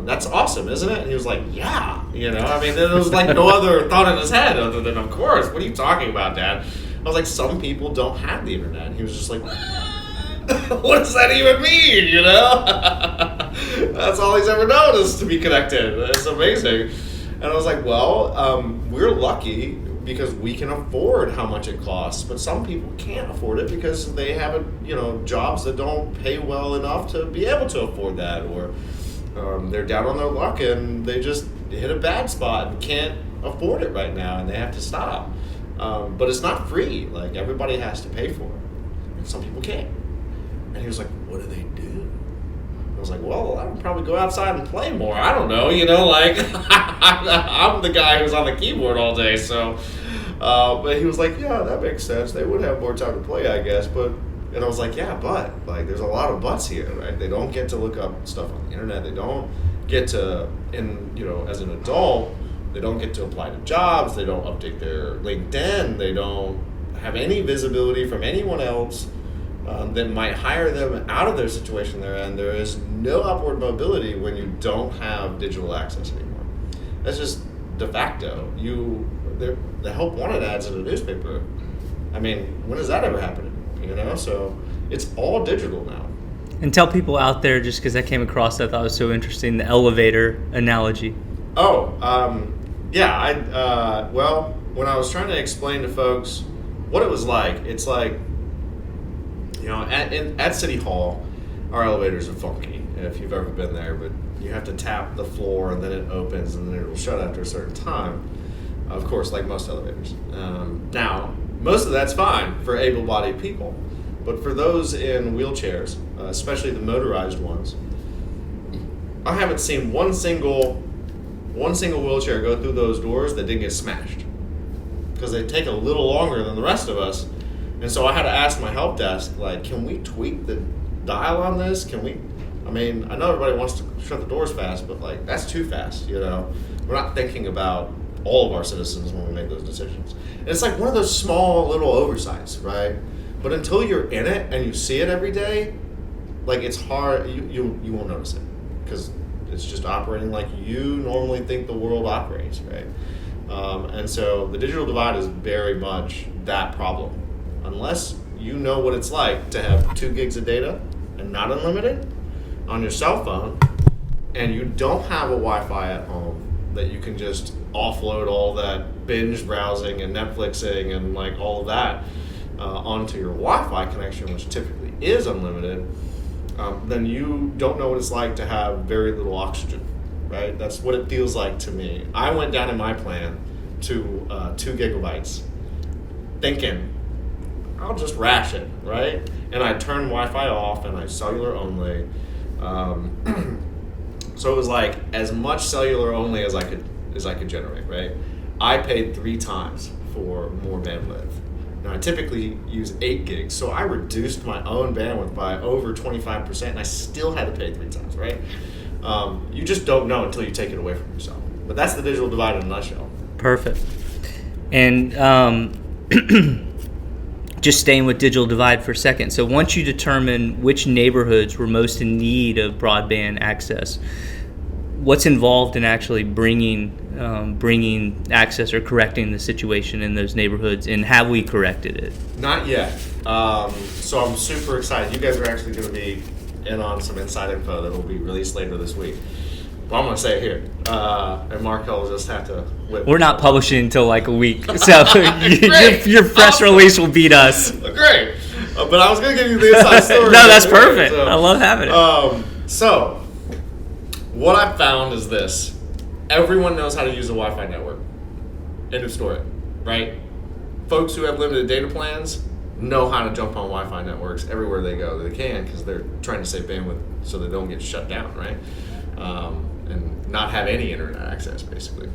That's awesome, isn't it? And he was like, yeah, I mean, there was no other thought in his head other than, of course, what are you talking about, Dad? I was like, some people don't have the internet. And he was just like, what does that even mean, That's all he's ever known is to be connected. It's amazing. And I was like, well, we're lucky because we can afford how much it costs, but some people can't afford it because they have jobs that don't pay well enough to be able to afford that, or they're down on their luck and they just hit a bad spot and can't afford it right now and they have to stop. But it's not free. Everybody has to pay for it, and some people can't. And he was like, what do they do? I was like, well, I would probably go outside and play more. I don't know, I'm the guy who's on the keyboard all day, so. But he was like, yeah, that makes sense. They would have more time to play, I guess. And I was like, yeah, but there's a lot of buts here, right? They don't get to look up stuff on the internet. They don't get to, as an adult, they don't get to apply to jobs. They don't update their LinkedIn. They don't have any visibility from anyone else that might hire them out of their situation they're in. There is no upward mobility when you don't have digital access anymore. That's just de facto. The help wanted ads in a newspaper. I mean, when does that ever happen? So it's all digital now. And tell people out there, just because I came across that I thought was so interesting, the elevator analogy. Oh, yeah. Well, when I was trying to explain to folks what it was like, it's like, at City Hall, our elevators are funky, if you've ever been there, but you have to tap the floor and then it opens and then it will shut after a certain time. Of course, like most elevators. Now, most of that's fine for able-bodied people, but for those in wheelchairs, especially the motorized ones, I haven't seen one single wheelchair go through those doors that didn't get smashed, because they take a little longer than the rest of us. And so I had to ask my help desk, can we tweak the dial on this? I know everybody wants to shut the doors fast, but that's too fast, We're not thinking about all of our citizens when we make those decisions. And it's one of those small little oversights, right? But until you're in it and you see it every day, it's hard, you won't notice it, because it's just operating like you normally think the world operates, right? And so the digital divide is very much that problem. Unless you know what it's like to have 2 gigs of data and not unlimited on your cell phone, and you don't have a Wi-Fi at home that you can just offload all that binge browsing and Netflixing and all of that onto your Wi-Fi connection, which typically is unlimited, then you don't know what it's like to have very little oxygen, right? That's what it feels like to me. I went down in my plan to 2 gigabytes thinking, I'll just ration, right? And I turned Wi-Fi off and I cellular only. So it was as much cellular only as I could generate, right? I paid 3 times for more bandwidth. Now I typically use 8 gigs, so I reduced my own bandwidth by over 25%, and I still had to pay 3 times, right? You just don't know until you take it away from yourself. But that's the digital divide in a nutshell. Perfect. And just staying with digital divide for a second. So once you determine which neighborhoods were most in need of broadband access, what's involved in actually bringing access or correcting the situation in those neighborhoods, and have we corrected it? Not yet. So I'm super excited. You guys are actually going to be in on some inside info that will be released later this week. But I'm going to say it here. And Markel will just have to whip. We're not publishing until like a week, so your press release will beat us. Great. But I was going to give you the inside story. No, that's perfect. I love having it. So what I've found is this. Everyone knows how to use a Wi-Fi network. End of story, right? Folks who have limited data plans know how to jump on Wi-Fi networks everywhere they go. They can because they're trying to save bandwidth so they don't get shut down, right? And not have any internet access, basically.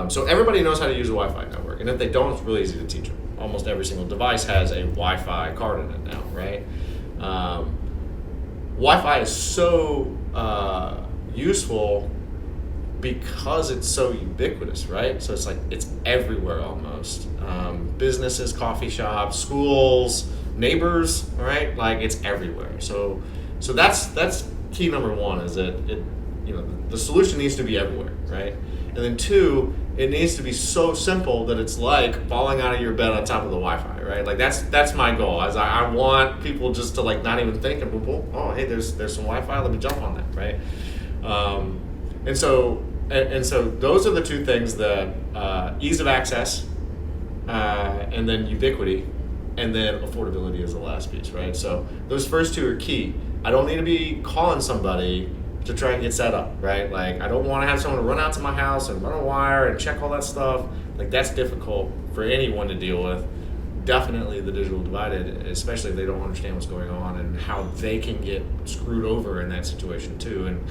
So everybody knows how to use a Wi-Fi network. And if they don't, it's really easy to teach them. Almost every single device has a Wi-Fi card in it now, right? Wi-Fi is so useful because it's so ubiquitous, right? So it's everywhere almost. Businesses, coffee shops, schools, neighbors, right? Like it's everywhere. So that's key number one, is that the solution needs to be everywhere, right? And then two, it needs to be so simple that it's like falling out of your bed on top of the Wi-Fi, right? Like that's my goal. As I want people just to like not even think, and oh hey, there's some Wi-Fi, let me jump on that, right? And so those are the two things that ease of access, and then ubiquity, and then affordability is the last piece, right? So those first two are key. I don't need to be calling somebody to try and get set up, right? Like I don't want to have someone run out to my house and run a wire and check all that stuff. Like that's difficult for anyone to deal with. Definitely the digital divided, especially if they don't understand what's going on and how they can get screwed over in that situation too, and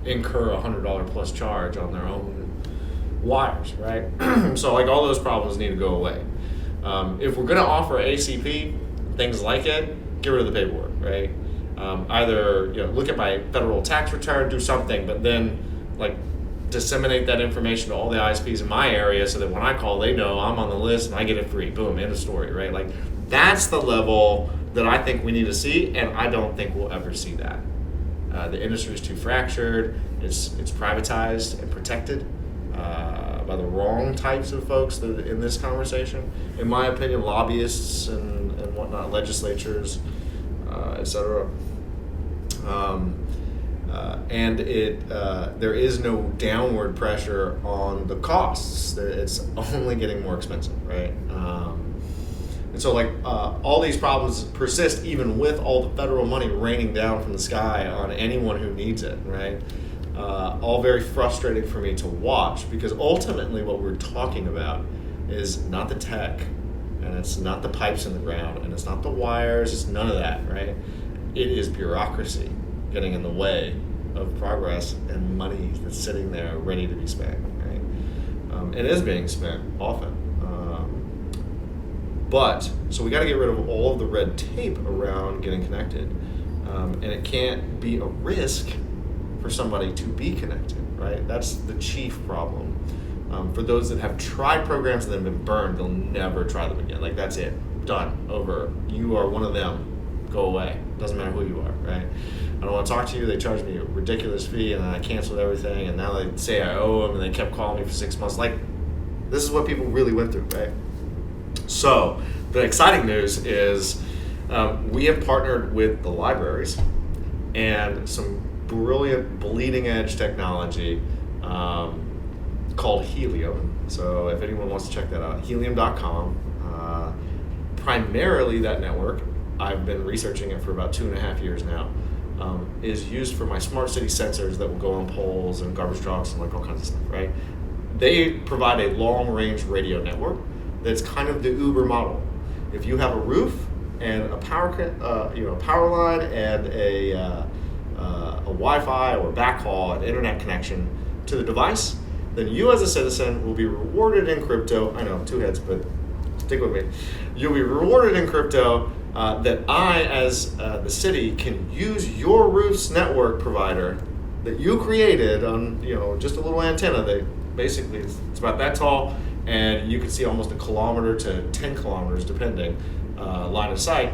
incur $100 plus charge on their own wires, right? So like all those problems need to go away. If we're going to offer ACP, things like it, get rid of the paperwork, right? Either look at my federal tax return, do something, but then like disseminate that information to all the ISPs in my area so that when I call, they know I'm on the list and I get it free. Boom, end of story, right? Like that's the level that I think we need to see, and I don't think we'll ever see that. The industry is too fractured. It's privatized and protected by the wrong types of folks that in this conversation. In my opinion, lobbyists and whatnot, legislatures, etc. And there is no downward pressure on the costs. It's only getting more expensive, right? And so all these problems persist even with all the federal money raining down from the sky on anyone who needs it, right? All very frustrating for me to watch, because ultimately what we're talking about is not the tech, and it's not the pipes in the ground, and it's not the wires, it's none of that, right? It is bureaucracy getting in the way of progress and money that's sitting there ready to be spent, right? It is being spent often. But, so we got to get rid of all of the red tape around getting connected. And it can't be a risk for somebody to be connected, right? That's the chief problem. For those that have tried programs and then been burned, they'll never try them again. Like, that's it. Done. Over. You are one of them. Go away. Doesn't matter who you are, right? I don't want to talk to you. They charged me a ridiculous fee, and then I canceled everything, and now they say I owe them, and they kept calling me for 6 months. Like, this is what people really went through, right? So, the exciting news is we have partnered with the libraries and some brilliant bleeding-edge technology called Helium. So, if anyone wants to check that out, helium.com. Primarily, that network, I've been researching it for about 2.5 years now, is used for my smart city sensors that will go on poles and garbage trucks and like all kinds of stuff, right? They provide a long-range radio network that's kind of the Uber model. If you have a roof and a power line and a Wi-Fi or backhaul and internet connection to the device, then you as a citizen will be rewarded in crypto. I know, two heads, but stick with me. You'll be rewarded in crypto that I, as the city, can use your roof's network provider that you created on just a little antenna that basically it's about that tall, and you can see almost 1 kilometer to 10 kilometers depending line of sight,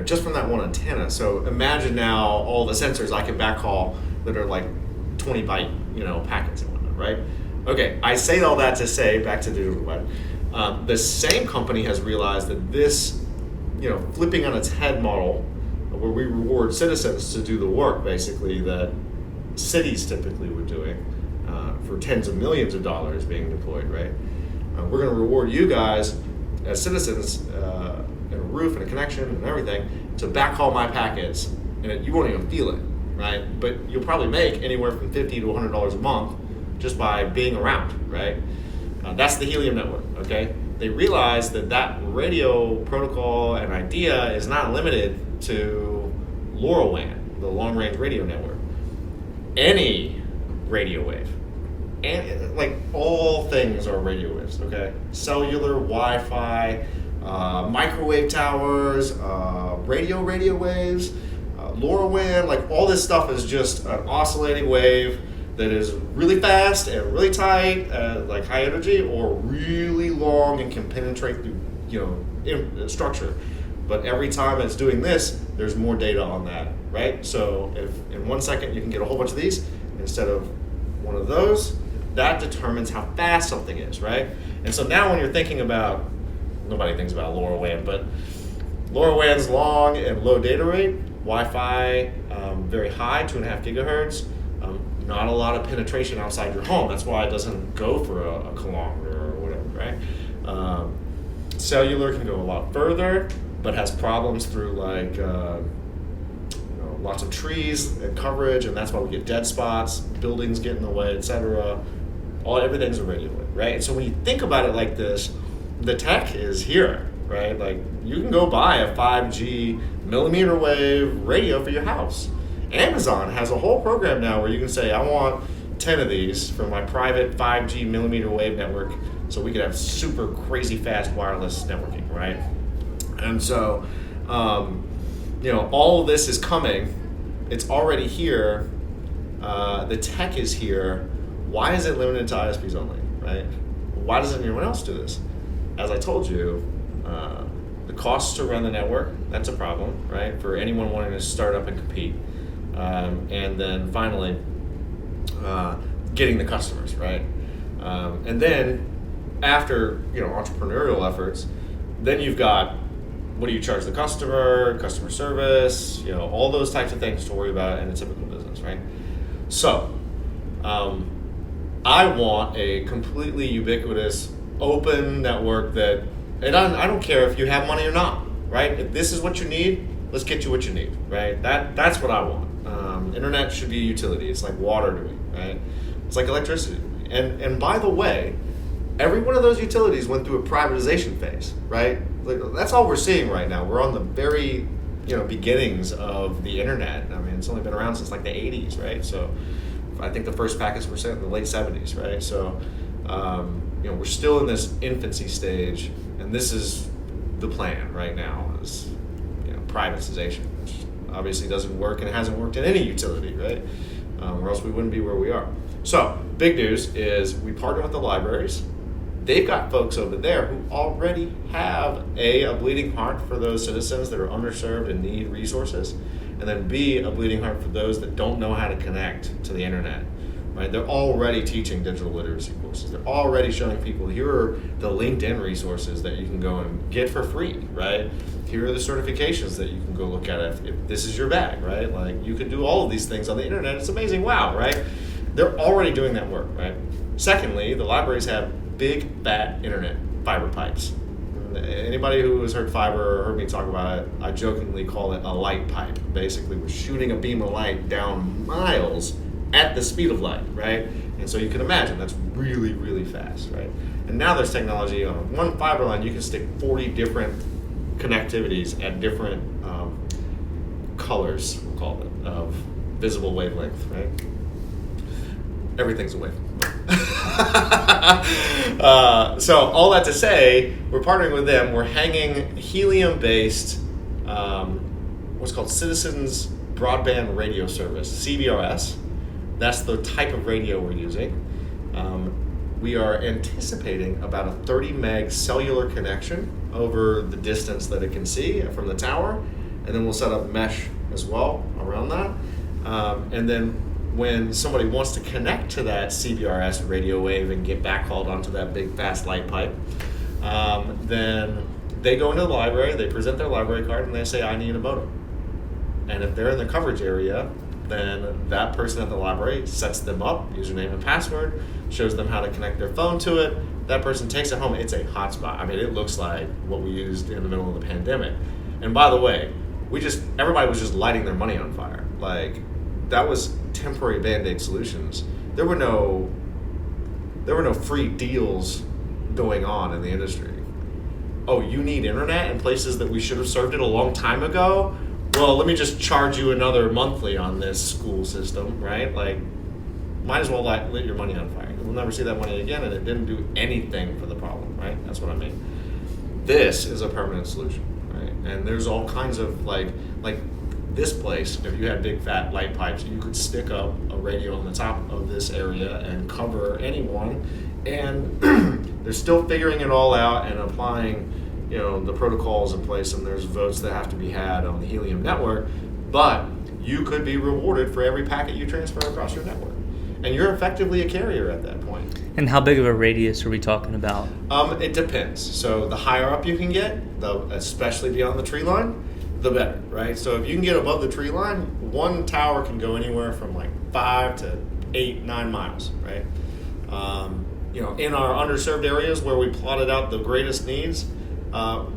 just from that one antenna. So imagine now all the sensors I can backhaul that are like 20 byte, packets and whatnot, right? Okay, I say all that to say, back to the web, the same company has realized that this, flipping on its head model, where we reward citizens to do the work, basically, that cities typically were doing for tens of millions of dollars being deployed, right? We're going to reward you guys as citizens, and a roof and a connection and everything, to backhaul my packets, and you won't even feel it, right? But you'll probably make anywhere from $50 to $100 a month just by being around, right? That's the Helium network, okay? They realized that radio protocol and idea is not limited to LoRaWAN, the long-range radio network. Any radio wave, and like all things are radio waves, okay? Cellular, Wi-Fi, microwave towers, radio waves, LoRaWAN, like all this stuff is just an oscillating wave that is really fast and really tight, like high energy, or really long and can penetrate through, structure. But every time it's doing this, there's more data on that, right? So if in 1 second you can get a whole bunch of these instead of one of those, that determines how fast something is, right? And so now when you're thinking about, nobody thinks about LoRaWAN, but LoRaWAN's long and low data rate, Wi-Fi very high, 2.5 gigahertz, not a lot of penetration outside your home. That's why it doesn't go for a kilometer or whatever, right? Cellular can go a lot further, but has problems through like lots of trees and coverage, and that's why we get dead spots, buildings get in the way, etc. Everything's a radio wave, right? And so when you think about it like this, the tech is here, right? Like you can go buy a 5G millimeter wave radio for your house. Amazon has a whole program now where you can say, I want 10 of these for my private 5G millimeter wave network, so we could have super crazy fast wireless networking, right? And so, all of this is coming. It's already here. The tech is here. Why is it limited to ISPs only, right? Why doesn't anyone else do this? As I told you, the costs to run the network, that's a problem, right? For anyone wanting to start up and compete. And then finally, getting the customers, right? And then after, entrepreneurial efforts, then you've got, what do you charge the customer service, all those types of things to worry about in a typical business, right? So, I want a completely ubiquitous, open network that, and I don't care if you have money or not, right? If this is what you need, let's get you what you need, right? That's what I want. Internet should be a utility. It's like water to me, right? It's like electricity. And by the way, every one of those utilities went through a privatization phase, right? Like, that's all we're seeing right now. We're on the very, beginnings of the internet. I mean, it's only been around since like the 80s, right? So I think the first packets were sent in the late 70s, right? So, we're still in this infancy stage, and this is the plan right now, is, privatization, which obviously doesn't work and hasn't worked in any utility, right? Or else we wouldn't be where we are. So, big news is we partner with the libraries. They've got folks over there who already have a bleeding heart for those citizens that are underserved and need resources, and then B, a bleeding heart for those that don't know how to connect to the internet, right? They're already teaching digital literacy courses. They're already showing people, here are the LinkedIn resources that you can go and get for free, right? Here are the certifications that you can go look at if this is your bag, right? Like, you can do all of these things on the internet. It's amazing, wow, right? They're already doing that work, right? Secondly, the libraries have big, fat internet fiber pipes. Anybody who has heard fiber or heard me talk about it, I jokingly call it a light pipe. Basically, we're shooting a beam of light down miles at the speed of light, right? And so you can imagine that's really, really fast, right? And now there's technology on one fiber line, you can stick 40 different connectivities at different colors, we'll call it, of visible wavelength, right? Everything's a wavelength. So all that to say, we're partnering with them. We're hanging helium-based, what's called Citizens Broadband Radio Service, CBRS. That's the type of radio we're using. We are anticipating about a 30 meg cellular connection over the distance that it can see from the tower, and then we'll set up mesh as well around that. And then when somebody wants to connect to that CBRS radio wave and get backhauled onto that big fast light pipe, then they go into the library, they present their library card, and they say, I need a modem. And if they're in the coverage area, then that person at the library sets them up, username and password, shows them how to connect their phone to it. That person takes it home. It's a hotspot. I mean, it looks like what we used in the middle of the pandemic. And by the way, everybody was just lighting their money on fire. Like, that was temporary Band-Aid solutions. There were no free deals going on in the industry. Oh, you need internet in places that we should have served it a long time ago? Well, let me just charge you another monthly on this school system, right? Like, might as well lit your money on fire. We'll never see that money again, and it didn't do anything for the problem, right? That's what I mean. This is a permanent solution, right? And there's all kinds of, like this place, if you had big fat light pipes, you could stick up a radio on the top of this area and cover anyone. And they're still figuring it all out and applying, the protocols in place, and there's votes that have to be had on the Helium network, but you could be rewarded for every packet you transfer across your network. And you're effectively a carrier at that point. And how big of a radius are we talking about? It depends. So the higher up you can get, especially beyond the tree line, the better, right? So if you can get above the tree line, one tower can go anywhere from like 5 to 8, 9 miles, right? In our underserved areas where we plotted out the greatest needs,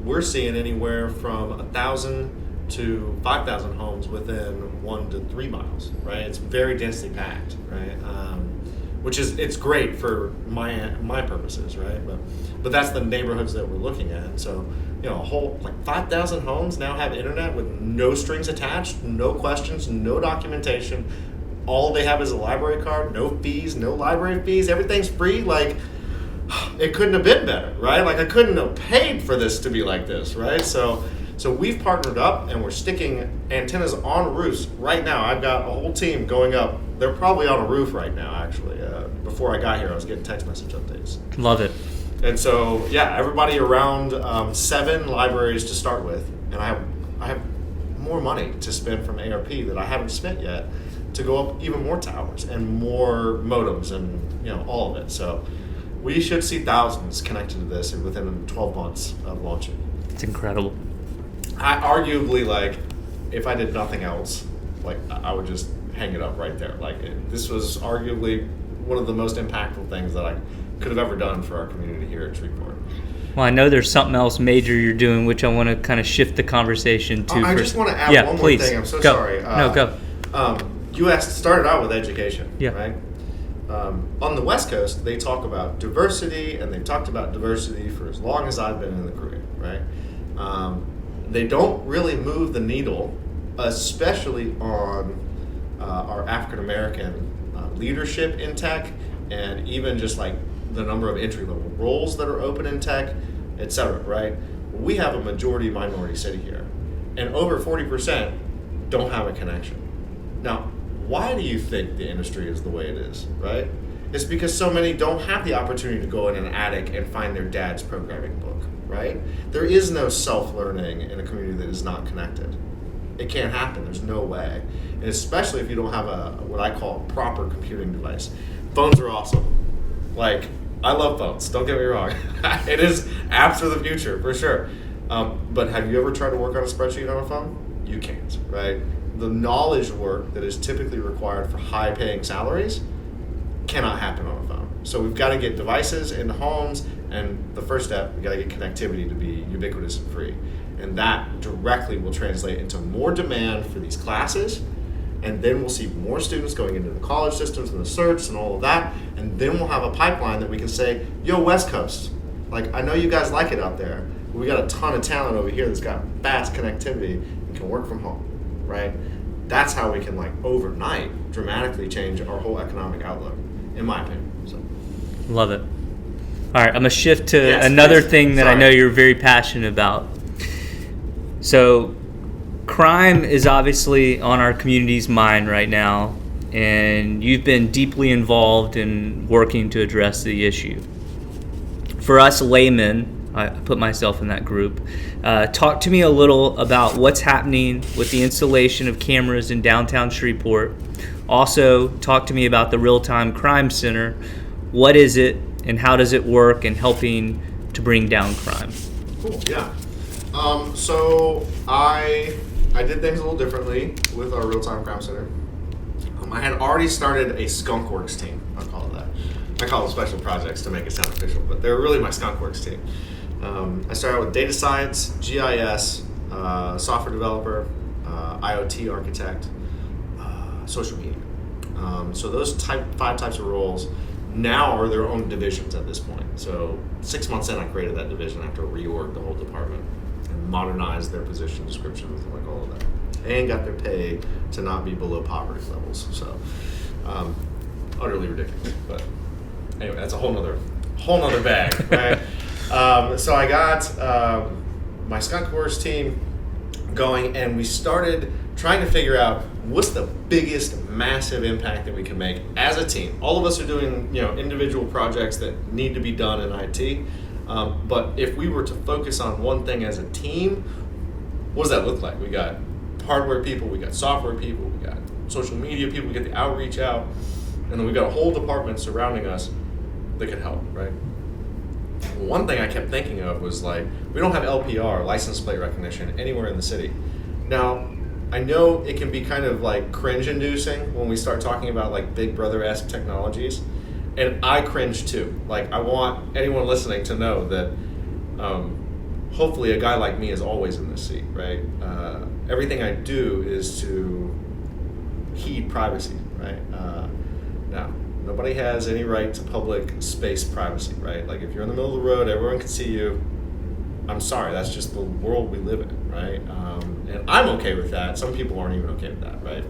we're seeing anywhere from 1,000 to 5,000 homes within 1 to 3 miles, right? It's very densely packed, right? It's great for my purposes, right? But that's the neighborhoods that we're looking at. So, a whole 5,000 homes now have internet with no strings attached, no questions, no documentation. All they have is a library card, no fees, no library fees, everything's free. Like, it couldn't have been better, right? Like, I couldn't have paid for this to be like this, right? So we've partnered up, and we're sticking antennas on roofs right now. I've got a whole team going up. They're probably on a roof right now, actually. Before I got here, I was getting text message updates. Love it. And so, everybody around 7 libraries to start with, and I have more money to spend from ARP that I haven't spent yet to go up even more towers and more modems and all of it. So we should see thousands connected to this within 12 months of launching. It's incredible. I arguably, if I did nothing else, I would just hang it up right there. This was arguably one of the most impactful things that I could have ever done for our community here at Shreveport. Well, I know there's something else major you're doing, which I want to kind of shift the conversation to. I just want to add one more thing. I'm so sorry. Go. You started out with education, yeah. Right? On the West Coast, they talk about diversity, and they've talked about diversity for as long as I've been in the career, right? They don't really move the needle, especially on our African American leadership in tech, and even just the number of entry-level roles that are open in tech, et cetera, right? We have a majority minority city here, and over 40% don't have a connection. Now, why do you think the industry is the way it is, right? It's because so many don't have the opportunity to go in an attic and find their dad's programming book, right? There is no self-learning in a community that is not connected. It can't happen. There's no way. And especially if you don't have what I call a proper computing device. Phones are awesome. I love phones. Don't get me wrong. It is apps for the future, for sure. But have you ever tried to work on a spreadsheet on a phone? You can't, right? The knowledge work that is typically required for high-paying salaries cannot happen on a phone. So we've got to get devices into homes, and the first step, we've got to get connectivity to be ubiquitous and free. And that directly will translate into more demand for these classes, and then we'll see more students going into the college systems and the certs and all of that, and then we'll have a pipeline that we can say, yo, West Coast, I know you guys like it out there, but we got a ton of talent over here that's got fast connectivity and can work from home, right? That's how we can overnight dramatically change our whole economic outlook, in my opinion. So. Love it. All right, I'm gonna shift to another thing that I know you're very passionate about. So, crime is obviously on our community's mind right now, and you've been deeply involved in working to address the issue. For us laymen, I put myself in that group. Talk to me a little about what's happening with the installation of cameras in downtown Shreveport. Also, talk to me about the Real-Time Crime Center. What is it, and how does it work in helping to bring down crime? Cool, yeah. So I did things a little differently with our Real-Time Crime Center. I had already started a Skunk Works team, I'll call it that. I call them special projects to make it sound official, but they're really my Skunk Works team. I started out with data science, GIS, software developer, IoT architect, social media. So those 5 types of roles now are their own divisions at this point. So 6 months in, I created that division after reorg the whole department and modernized their position descriptions and like all of that. And got their pay to not be below poverty levels. So utterly ridiculous. But anyway, that's a whole nother bag, right? So I got my Skunk Works team going, and we started trying to figure out what's the biggest massive impact that we can make as a team. All of us are doing individual projects that need to be done in IT, but if we were to focus on one thing as a team, what does that look like? We got hardware people, we got software people, we got social media people, we get the outreach out, and then we got a whole department surrounding us that can help, right? One thing I kept thinking of was like, we don't have LPR, license plate recognition, anywhere in the city. Now, I know it can be kind of like cringe-inducing when we start talking about like Big Brother-esque technologies, and I cringe too. Like, I want anyone listening to know that hopefully a guy like me is always in this seat, right? Everything I do is to heed privacy, right? Now, nobody has any right to public space privacy, right? Like, if you're in the middle of the road, everyone can see you. I'm sorry, that's just the world we live in, right? And I'm okay with that. Some people aren't even okay with that, right?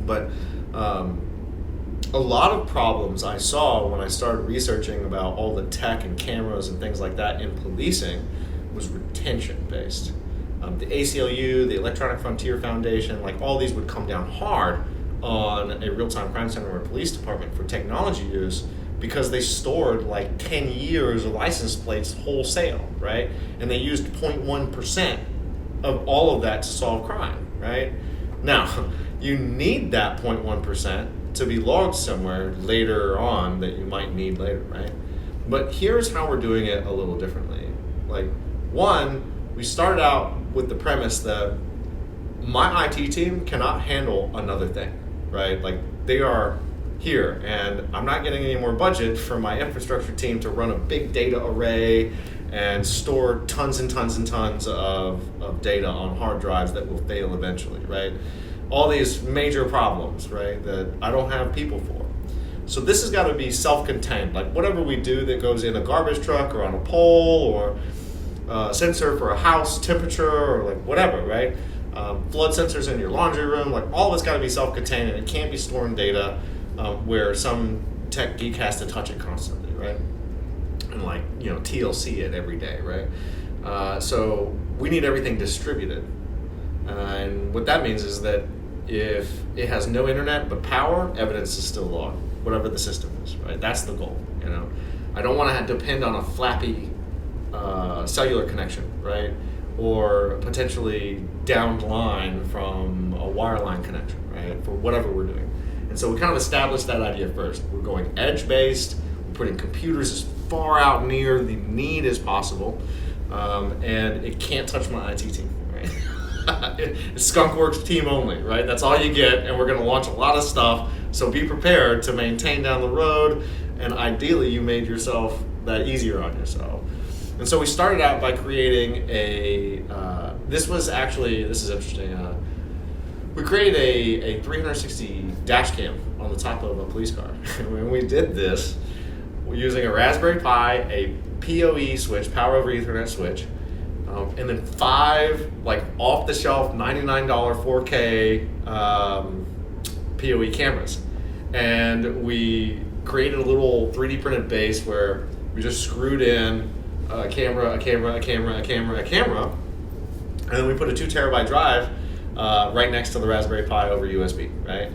But a lot of problems I saw when I started researching about all the tech and cameras and things like that in policing was retention-based. The ACLU, the Electronic Frontier Foundation, like all these would come down hard on a real-time crime center or a police department for technology use because they stored like 10 years of license plates wholesale, right? And they used 0.1% of all of that to solve crime, right? Now, you need that 0.1% to be logged somewhere later on that you might need later, right? But here's how we're doing it a little differently. Like, one, we started out with the premise that my IT team cannot handle another thing, right? Like, they are here, and I'm not getting any more budget for my infrastructure team to run a big data array and store tons and tons and tons of data on hard drives that will fail eventually, right? All these major problems, right, that I don't have people for. So this has got to be self-contained. Like, whatever we do that goes in a garbage truck or on a pole or a sensor for a house temperature or like whatever, right? Flood sensors in your laundry room, like all of it's got to be self-contained, and it can't be storing data where some tech geek has to touch it constantly, right? And like, TLC it every day, right? So we need everything distributed. And what that means is that if it has no internet but power, evidence is still logged, whatever the system is, right? That's the goal, I don't want to depend on a flappy cellular connection, right? Or potentially downed line from a wireline connection, right? For whatever we're doing. And so we kind of established that idea first. We're going edge-based, we're putting computers as far out near the need as possible, and it can't touch my IT team, right? It's Skunk Works team only, right? That's all you get, and we're going to launch a lot of stuff, so be prepared to maintain down the road, and ideally you made yourself that easier on yourself. And so we started out by creating this is interesting, we created a 360 dash cam on the top of a police car. And when we did this, we're using a Raspberry Pi, a PoE switch, power over Ethernet switch, and then 5 like off-the-shelf $99 4K PoE cameras. And we created a little 3D printed base where we just screwed in a camera, and then we put a 2 terabyte drive right next to the Raspberry Pi over USB, right?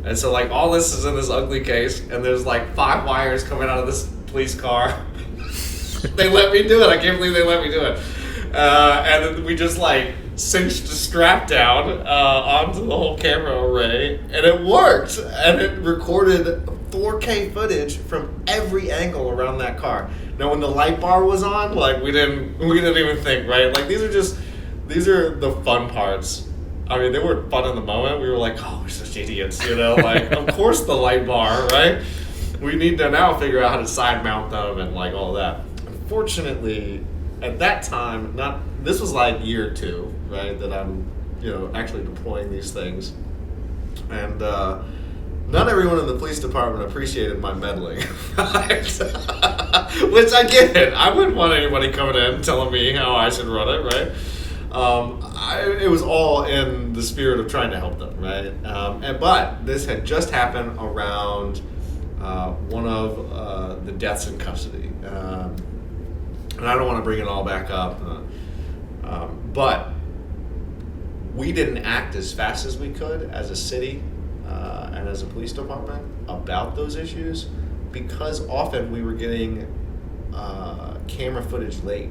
And so like all this is in this ugly case, and there's like 5 wires coming out of this police car. They let me do it. I can't believe they let me do it. And then we just like cinched the strap down onto the whole camera array, and it worked. And it recorded 4K footage from every angle around that car. Now, when the light bar was on, like we didn't even think, right? Like these are the fun parts. I mean, they weren't fun in the moment. We were like, oh, we're such idiots, you know? Like, of course the light bar, right? We need to now figure out how to side mount them and like all that. Unfortunately, at that time, this was like year 2, right? That I'm, actually deploying these things, and not everyone in the police department appreciated my meddling, right? Which I get. I wouldn't want anybody coming in telling me how I should run it, right? It was all in the spirit of trying to help them, right? But this had just happened around one of the deaths in custody. And I don't want to bring it all back up, but we didn't act as fast as we could as a city and as a police department about those issues, because often we were getting camera footage late.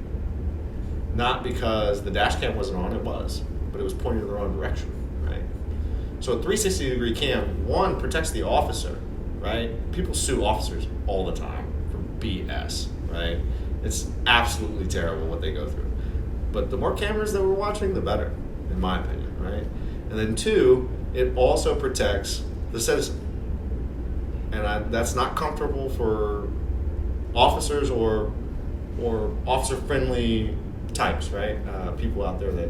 Not because the dash cam wasn't on, it was, but it was pointing in the wrong direction, right? So a 360-degree cam, one, protects the officer, right? People sue officers all the time for BS, right? It's absolutely terrible what they go through. But the more cameras that we're watching, the better, in my opinion, right? And then 2, it also protects the citizen. And that's not comfortable for officers or officer-friendly types, right? People out there that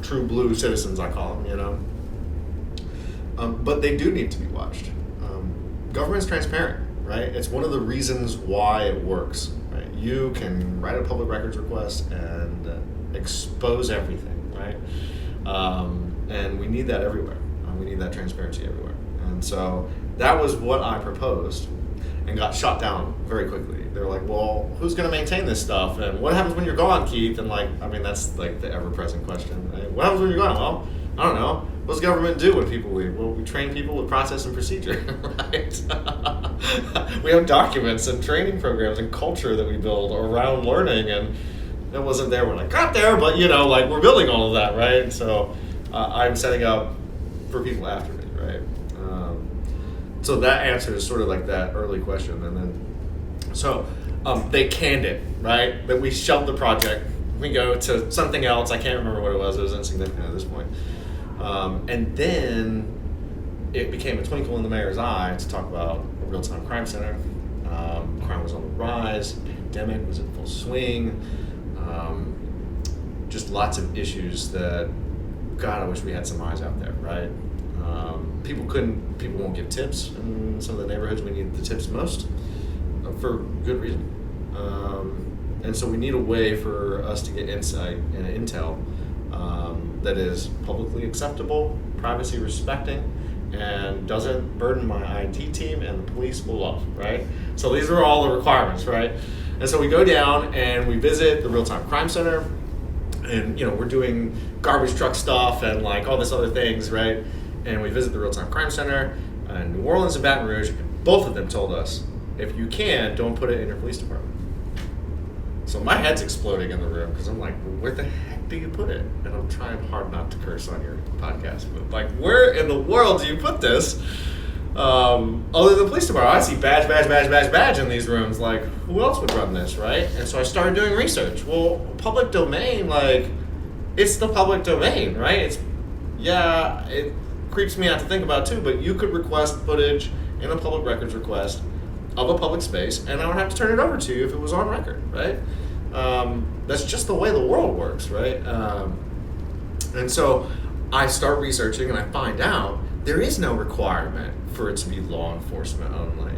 true blue citizens, I call them, but they do need to be watched. Government's transparent, right? It's one of the reasons why it works, right? You can write a public records request and expose everything, right? And we need that everywhere. We need that transparency everywhere. And so that was what I proposed and got shot down very quickly. They were like, well, who's going to maintain this stuff? And what happens when you're gone, Keith? And that's like the ever-present question, right? What happens when you're gone? Well, I don't know. What does government do when people leave? Well, we train people with process and procedure, right? We have documents and training programs and culture that we build around learning, and it wasn't there when I got there, but, we're building all of that, right? So I'm setting up for people after me, right? So that answers sort of like that early question, and then so they canned it, right? But we shelved the project. We go to something else. I can't remember what it was. It was insignificant at this point. And then it became a twinkle in the mayor's eye to talk about a real-time crime center. Crime was on the rise. Pandemic was in full swing. Just lots of issues that, God, I wish we had some eyes out there, right? People won't give tips in some of the neighborhoods we need the tips most, for good reason. And so we need a way for us to get insight and intel that is publicly acceptable, privacy respecting, and doesn't burden my IT team and the police will love, right? So these are all the requirements, right? And so we go down and we visit the real-time crime center, and we're doing garbage truck stuff and like all this other things, right? And we visit the real-time crime center in New Orleans and Baton Rouge. Both of them told us, if you can, don't put it in your police department. So my head's exploding in the room because I'm like, where the heck do you put it? And I'm trying hard not to curse on your podcast, but like, where in the world do you put this? Other than the police department, I see badge in these rooms. Like, who else would run this, right? And so I started doing research. Well, public domain, like, it's the public domain, right? It creeps me out to think about too, but you could request footage in a public records request of a public space, and I would have to turn it over to you if it was on record, right? That's just the way the world works, right? And so I start researching, and I find out there is no requirement for it to be law enforcement only.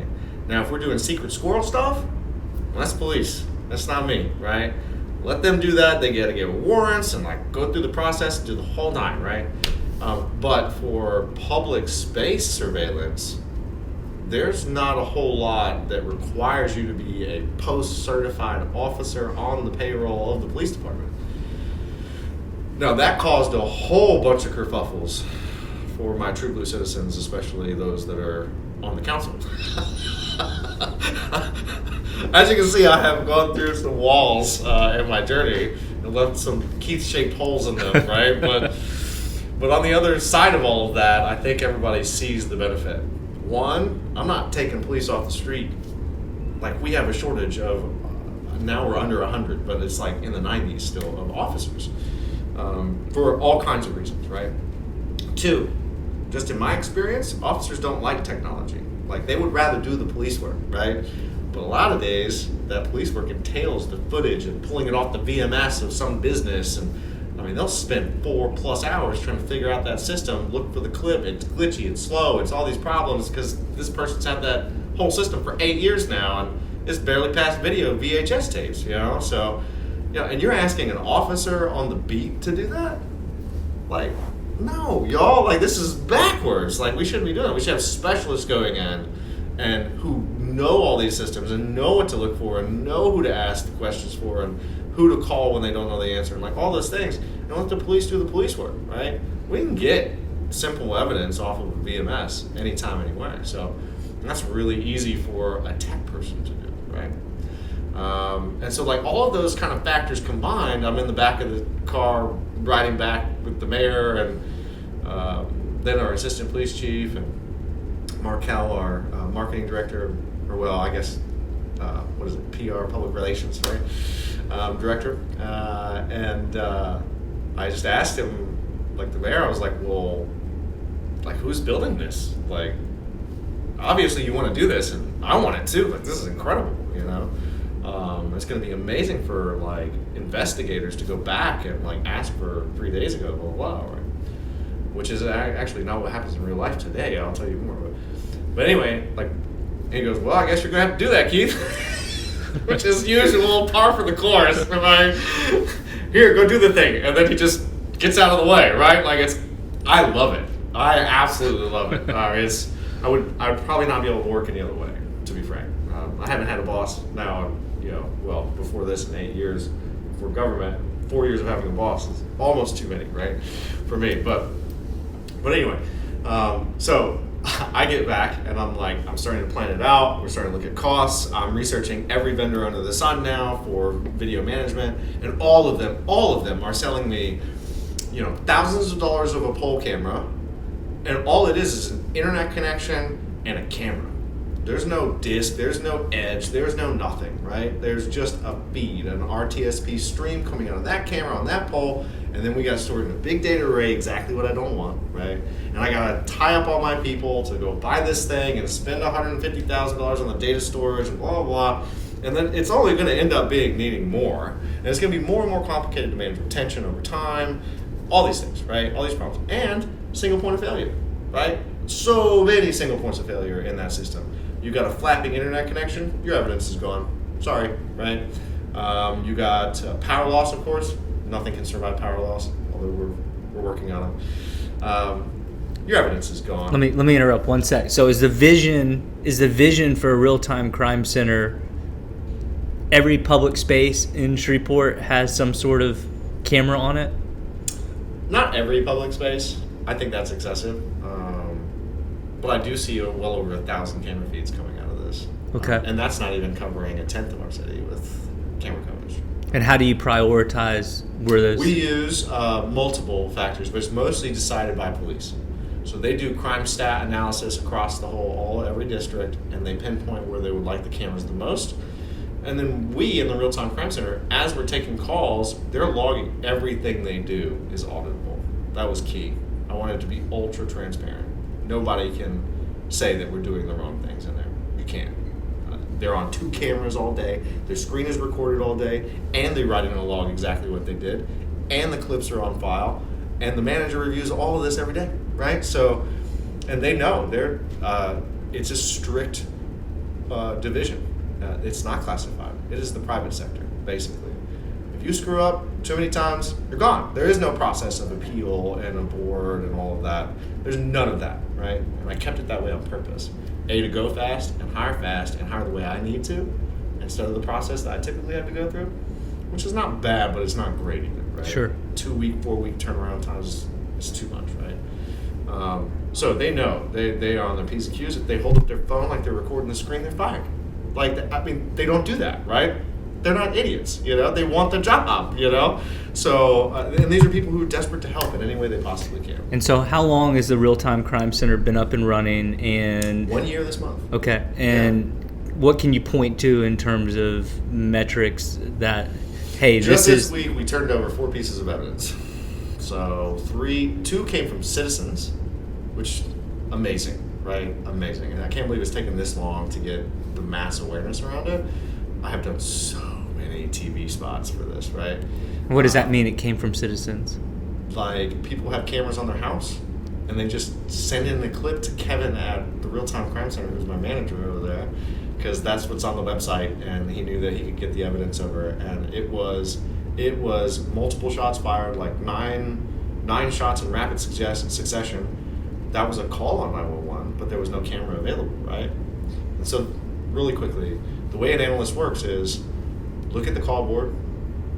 Now, if we're doing secret squirrel stuff, well, that's police. That's not me, right? Let them do that. They got to get warrants and like go through the process and do the whole nine, right? But for public space surveillance, there's not a whole lot that requires you to be a post-certified officer on the payroll of the police department. Now, that caused a whole bunch of kerfuffles for my true blue citizens, especially those that are on the council. As you can see, I have gone through some walls in my journey and left some Keith-shaped holes in them, right? But on the other side of all of that, I think everybody sees the benefit. One, I'm not taking police off the street. Like, we have a shortage of, now we're under 100, but it's like in the 90s still, of officers for all kinds of reasons, right? Two, just in my experience, officers don't like technology. Like, they would rather do the police work, right? But a lot of days, that police work entails the footage and pulling it off the VMS of some business. And I mean, they'll spend 4+ hours trying to figure out that system, look for the clip. It's glitchy, it's slow, it's all these problems because this person's had that whole system for 8 years now, and it's barely past video VHS tapes, you know? So, you know, and you're asking an officer on the beat to do that? Like, no, y'all, like, this is backwards. Like, we shouldn't be doing it. We should have specialists going in and who know all these systems and know what to look for and know who to ask the questions for and who to call when they don't know the answer and like all those things. And let the police do the police work, right? We can get simple evidence off of a VMS anytime, anywhere. So that's really easy for a tech person to do, right? And so like all of those kind of factors combined, I'm in the back of the car riding back with the mayor and then our assistant police chief and Markel, our marketing director, or well, I guess, what is it, PR, public relations, right, director. And I just asked him, like the mayor, I was like, well, like who's building this? Like, obviously you want to do this, and I want it too. Like, this is incredible, you know? It's going to be amazing for like investigators to go back and like ask for 3 days ago, blah, blah, blah, right? Which is actually not what happens in real life today. I'll tell you more. But anyway, like, he goes, well, I guess you're going to have to do that, Keith. Which is usual, par for the course. I'm like, here, go do the thing. And then he just gets out of the way, right? Like, I love it. I absolutely love it. I would probably not be able to work any other way, to be frank. I haven't had a boss now, you know, well, before this in 8 years for government. 4 years of having a boss is almost too many, right, for me. But anyway, so I get back and I'm like, I'm starting to plan it out. We're starting to look at costs. I'm researching every vendor under the sun now for video management, and all of them are selling me, you know, thousands of dollars of a pole camera, and all it is an internet connection and a camera. There's no disc, there's no edge, there's no nothing, right? There's just a feed, an RTSP stream coming out of that camera on that pole, and then we got stored in a big data array, exactly what I don't want, right? And I gotta tie up all my people to go buy this thing and spend $150,000 on the data storage and blah, blah, blah. And then it's only gonna end up needing more. And it's gonna be more and more complicated to manage retention over time, all these things, right? All these problems. And single point of failure, right? So many single points of failure in that system. You got a flapping internet connection, your evidence is gone. Sorry, right? You got power loss, of course. Nothing can survive power loss, although we're working on it. Your evidence is gone. Let me interrupt 1 sec. So is the vision for a real-time crime center, every public space in Shreveport has some sort of camera on it? Not every public space. I think that's excessive. But I do see well over 1,000 camera feeds coming out of this. Okay. And that's not even covering a tenth of our city with camera coverage. And how do you prioritize where those? We use multiple factors, but it's mostly decided by police. So they do crime stat analysis across the every district, and they pinpoint where they would like the cameras the most. And then we, in the real-time crime center, as we're taking calls, they're logging everything they do is auditable. That was key. I wanted it to be ultra transparent. Nobody can say that we're doing the wrong things in there. You can't. They're on 2 cameras all day, their screen is recorded all day, and they write in a log exactly what they did, and the clips are on file, and the manager reviews all of this every day, right? So, and they know it's a strict division. It's not classified. It is the private sector, basically. If you screw up too many times, you're gone. There is no process of appeal and a board and all of that. There's none of that, right? And I kept it that way on purpose. To go fast and hire the way I need to, instead of the process that I typically have to go through, which is not bad, but it's not great either, right? Sure. 2-week, 4-week turnaround times is too much, right? So they know they are on their P's and Q's. If they hold up their phone like they're recording the screen, they're fired. They don't do that, right? They're not idiots, They want the job, So, and these are people who are desperate to help in any way they possibly can. And so, how long has the Real-Time Crime Center been up and running? And 1 year this month. Okay, and what can you point to in terms of metrics that, hey, just this week we turned over 4 pieces of evidence. So 2 came from citizens, which amazing, right? Amazing, and I can't believe it's taken this long to get the mass awareness around it. I have done so many TV spots for this, right? What does that mean? It came from citizens? Like, people have cameras on their house, and they just send in the clip to Kevin at the Real-Time Crime Center, who's my manager over there, because that's what's on the website, and he knew that he could get the evidence over. And it was multiple shots fired, like nine shots in rapid succession. That was a call on 911, but there was no camera available, right? And so, really quickly, the way an analyst works is look at the call board,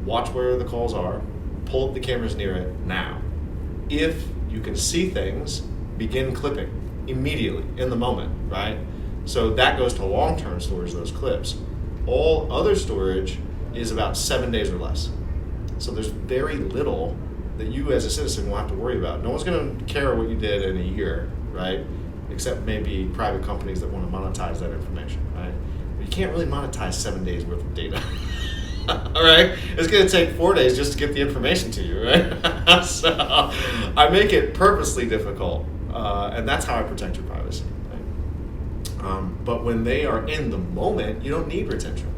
watch where the calls are, pull up the cameras near it now. If you can see things, begin clipping immediately in the moment, right? So that goes to long-term storage, those clips. All other storage is about 7 days or less. So there's very little that you as a citizen will have to worry about. No one's going to care what you did in a year, right? Except maybe private companies that want to monetize that information, right? But you can't really monetize 7 days worth of data. All right? It's going to take 4 days just to get the information to you, right? So I make it purposely difficult, and that's how I protect your privacy. Right? But when they are in the moment, you don't need retention.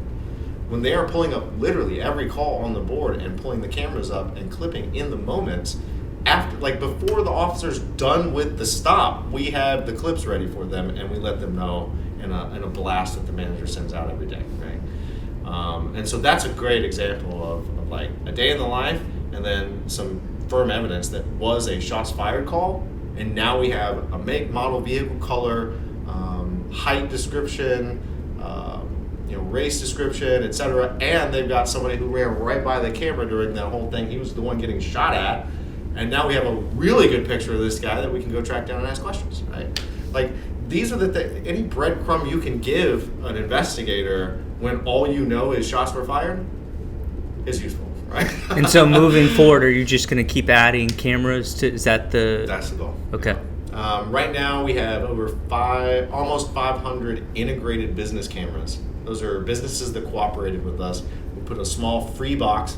When they are pulling up literally every call on the board and pulling the cameras up and clipping in the moment, before the officer's done with the stop, we have the clips ready for them, and we let them know in a blast that the manager sends out every day, right? And so that's a great example of like a day in the life, and then some firm evidence that was a shots fired call, and now we have a make, model, vehicle color, height description, race description, etc. And they've got somebody who ran right by the camera during that whole thing. He was the one getting shot at. And now we have a really good picture of this guy that we can go track down and ask questions, right? Like, these are any breadcrumb you can give an investigator when all you know is shots were fired is useful, right? And so moving forward, are you just going to keep adding cameras That's the goal. Okay. Right now we have almost 500 integrated business cameras. Those are businesses that cooperated with us. We put a small free box,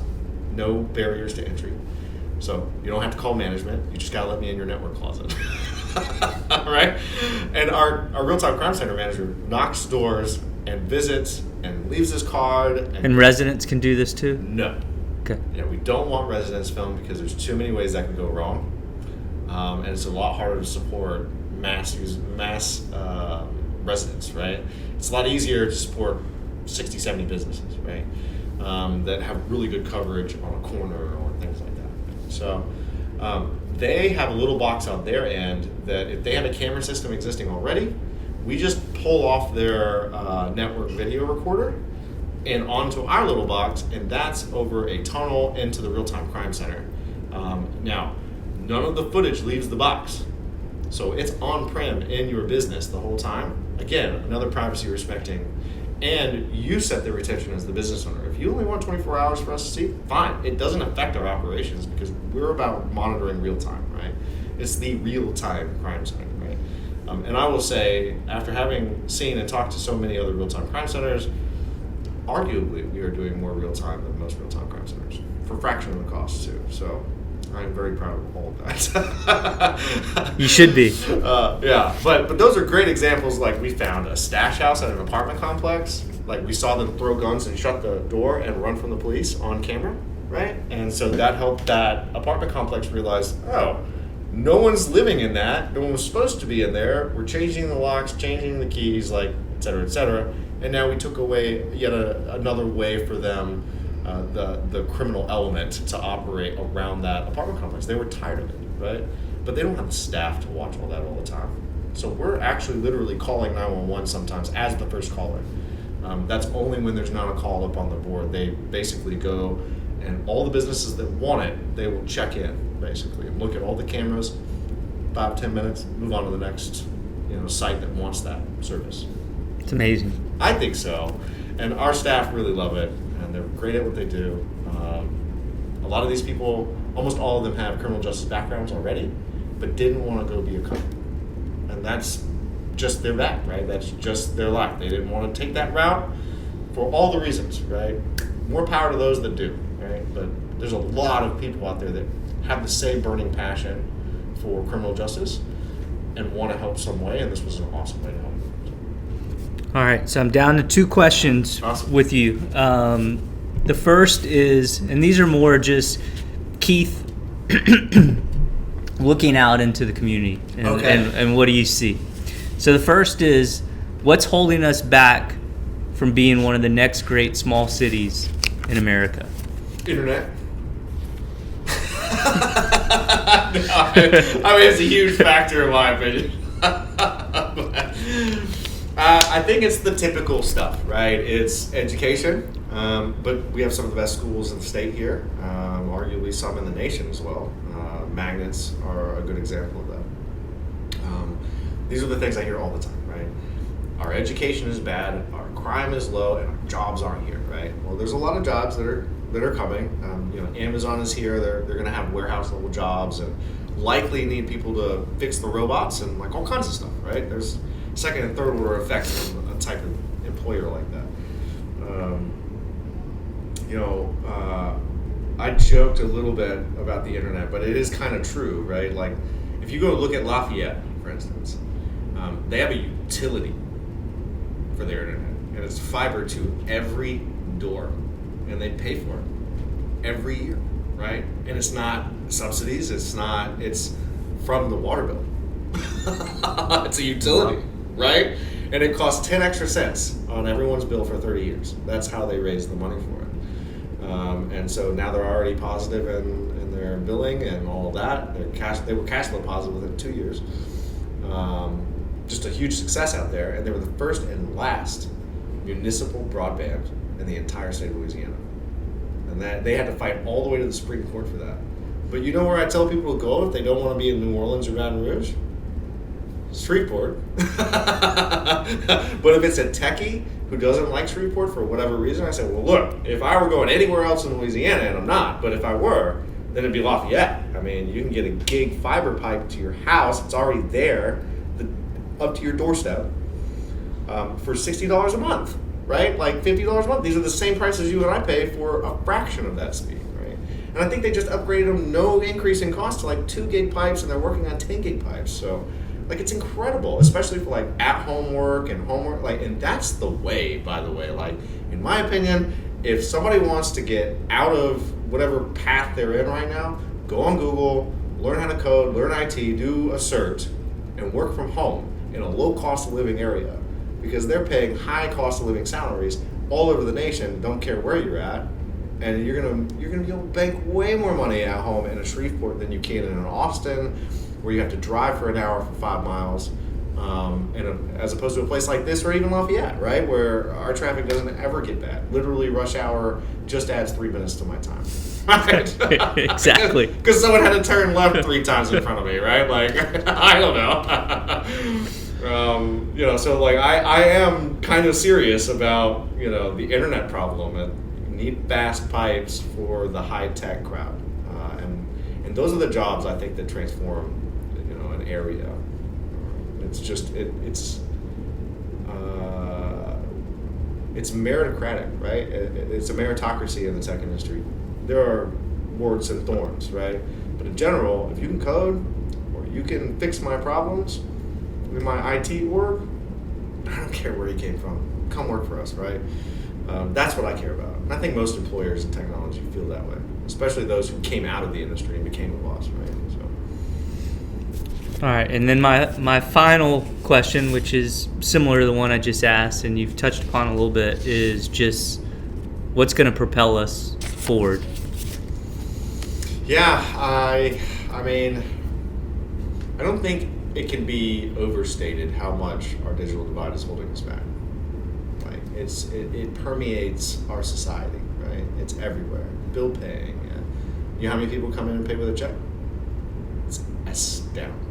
no barriers to entry. So you don't have to call management. You just got to let me in your network closet. Right? And our Real-Time Crime Center manager knocks doors and visits and leaves his card. And residents can do this too? No. Okay. Yeah, we don't want residents filmed because there's too many ways that can go wrong. And it's a lot harder to support mass residents, right? It's a lot easier to support 60, 70 businesses, right? That have really good coverage on a corner or things like that. So they have a little box on their end that if they have a camera system existing already, we just pull off their network video recorder and onto our little box, and that's over a tunnel into the Real-Time Crime Center. Now, none of the footage leaves the box. So it's on-prem in your business the whole time. Again, another privacy respecting. And you set the retention as the business owner. If you only want 24 hours for us to see, fine. It doesn't affect our operations because we're about monitoring real time, right? It's the Real-Time Crime Center, right? And I will say, after having seen and talked to so many other real-time crime centers, arguably we are doing more real-time than most real-time crime centers for a fraction of the cost too. So I'm very proud of all of that. You should be. Yeah, but those are great examples. Like, we found a stash house at an apartment complex. Like, we saw them throw guns and shut the door and run from the police on camera, right? And so that helped that apartment complex realize, oh, no one's living in that. No one was supposed to be in there. We're changing the locks, changing the keys, like, et cetera, et cetera. And now we took away yet another way for them, the criminal element, to operate around that apartment complex. They were tired of it, right? But they don't have the staff to watch all that all the time. So we're actually literally calling 911 sometimes as the first caller. That's only when there's not a call up on the board. They basically go, and all the businesses that want it, they will check in, basically, and look at all the cameras, 5-10 minutes, move on to the next site that wants that service. It's amazing. I think so, and our staff really love it, and they're great at what they do. A lot of these people, almost all of them, have criminal justice backgrounds already, but didn't want to go be a cop, and that's just their back, right? That's just their life. They didn't want to take that route for all the reasons, right? More power to those that do, right? But there's a lot of people out there that have the same burning passion for criminal justice and want to help some way, and this was an awesome way to help. All right, so I'm down to 2 questions Awesome. with you. The first is, and these are more just Keith looking out into the community and what do you see? So the first is, what's holding us back from being one of the next great small cities in America? Internet. I mean, it's a huge factor in my opinion. I think it's the typical stuff, right? It's education, but we have some of the best schools in the state here, arguably some in the nation as well. Magnets are a good example of that. These are the things I hear all the time, right? Our education is bad, our crime is low, and our jobs aren't here, right? Well, there's a lot of jobs that are coming. Amazon is here. They're going to have warehouse level jobs and likely need people to fix the robots and like all kinds of stuff, right? There's second and third order effects from a type of employer like that. I joked a little bit about the internet, but it is kind of true, right? Like if you go look at Lafayette, for instance, they have a utility for their internet, and it's fiber to every door, and they pay for it every year, right? And it's not subsidies, it's from the water bill. It's a utility, right? And it costs 10 extra cents on everyone's bill for 30 years. That's how they raise the money for it. And so now they're already positive in their billing and all of that. They were cash flow positive within 2 years. Just a huge success out there, and they were the first and last municipal broadband in the entire state of Louisiana. And that they had to fight all the way to the Supreme Court for that. But you know where I tell people to go if they don't want to be in New Orleans or Baton Rouge? Shreveport. But if it's a techie who doesn't like Shreveport for whatever reason, I say, well, look, if I were going anywhere else in Louisiana, and I'm not, but if I were, then it'd be Lafayette. I mean, you can get a gig fiber pipe to your house. It's already there, up to your doorstep, for $60 a month, right? Like $50 a month. These are the same prices you and I pay for a fraction of that speed, right? And I think they just upgraded them, no increase in cost, to like 2 gig pipes, and they're working on 10 gig pipes. So, like, it's incredible, especially for like at-home work and homework. Like, and that's the way, by the way. Like, in my opinion, if somebody wants to get out of whatever path they're in right now, go on Google, learn how to code, learn IT, do a cert, and work from home in a low cost of living area, because they're paying high cost of living salaries all over the nation. Don't care where you're at, and you're gonna be able to bank way more money at home in a Shreveport than you can in an Austin, where you have to drive for an hour for 5 miles, as opposed to a place like this or even Lafayette, right, where our traffic doesn't ever get bad. Literally, rush hour just adds 3 minutes to my time. Exactly. Because someone had to turn left 3 times in front of me, right? Like, I don't know. So like I am kind of serious about the internet problem, and need fast pipes for the high tech crowd, and those are the jobs I think that transform an area. It's just it's meritocratic, right? It's a meritocracy in the tech industry. There are warts and thorns, right? But in general, if you can code or you can fix my problems in my IT work, I don't care where you came from. Come work for us, right? That's what I care about. And I think most employers in technology feel that way, especially those who came out of the industry and became a boss, right? All right, and then my final question, which is similar to the one I just asked, and you've touched upon a little bit, is just what's going to propel us forward? Yeah, I mean, I don't think it can be overstated how much our digital divide is holding us back. Like it permeates our society, right? It's everywhere. Bill paying. You know how many people come in and pay with a check? It's astounding.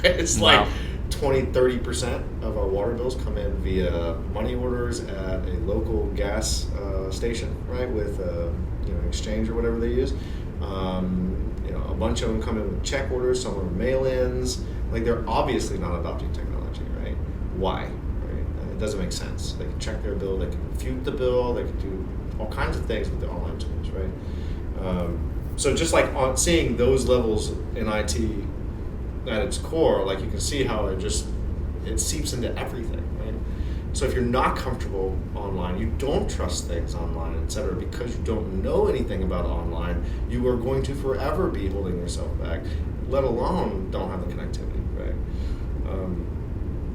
It's Wow. like 20-30% of our water bills come in via money orders at a local gas station, right, with exchange or whatever they use. A bunch of them come in with check orders, some are mail-ins. Like, they're obviously not adopting technology, right? Why? Right? It doesn't make sense. They can check their bill, they can refute the bill, they can do all kinds of things with the online tools, right? So just like seeing those levels in IT at its core, like, you can see how it seeps into everything, right? So if you're not comfortable online, you don't trust things online, et cetera, because you don't know anything about online, you are going to forever be holding yourself back, let alone don't have the connectivity, right?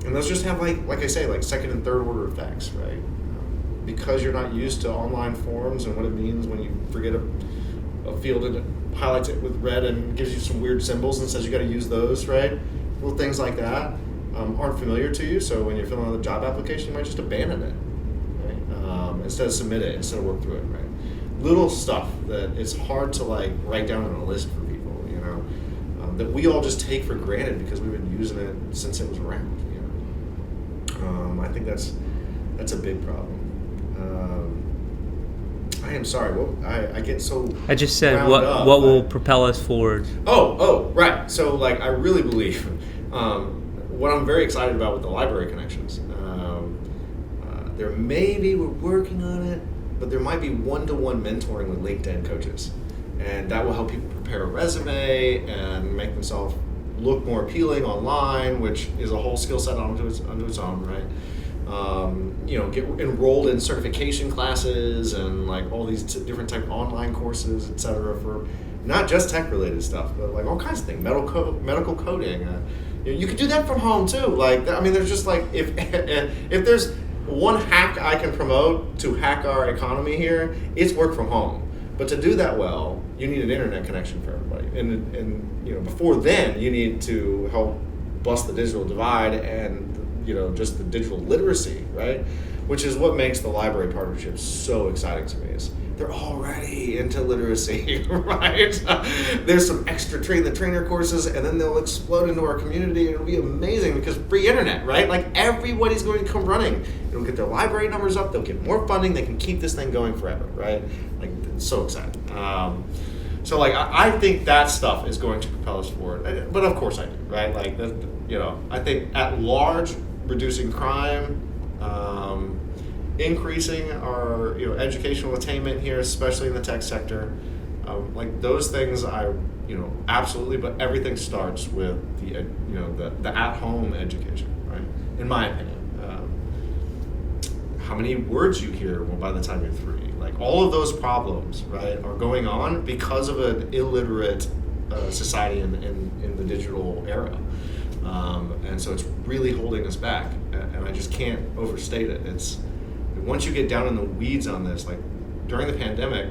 And those just have, like I say, like second and third order effects, right? Because you're not used to online forms and what it means when you forget a field and it highlights it with red and gives you some weird symbols and says you got to use those, right? Little things like that aren't familiar to you, so when you're filling out a job application, you might just abandon it, right? Instead of submit it, instead of work through it, right? Little stuff that it's hard to write down on a list for people, that we all just take for granted because we've been using it since it was around. I think that's a big problem. I am sorry. I get so. I just said wound what up, will propel us forward. Oh, right. So I really believe what I'm very excited about with the library connections. There maybe we're working on it, but there might be one-to-one mentoring with LinkedIn coaches, and that will help people prepare a resume and make themselves look more appealing online, which is a whole skill set unto its own, right? Get enrolled in certification classes and all these different type of online courses, et cetera, for not just tech related stuff, but all kinds of things, medical coding. You could do that from home too. There's just if there's one hack I can promote to hack our economy here, it's work from home. But to do that well, you need an internet connection for everybody. And before then, you need to help bust the digital divide and just the digital literacy, right? Which is what makes the library partnerships so exciting to me. Is they're already into literacy, right? There's some extra train the trainer courses, and then they'll explode into our community, and it'll be amazing because free internet, right? Everybody's going to come running. They'll get their library numbers up. They'll get more funding. They can keep this thing going forever, right? It's so exciting. I think that stuff is going to propel us forward. But of course I do, right? I think at large, reducing crime, increasing our educational attainment here, especially in the tech sector, those things absolutely. But everything starts with the at-home education, right? In my opinion, how many words you hear by the time you're 3. All of those problems, right, are going on because of an illiterate society in the digital era. And so it's really holding us back. And I just can't overstate it. Once you get down in the weeds on this, during the pandemic,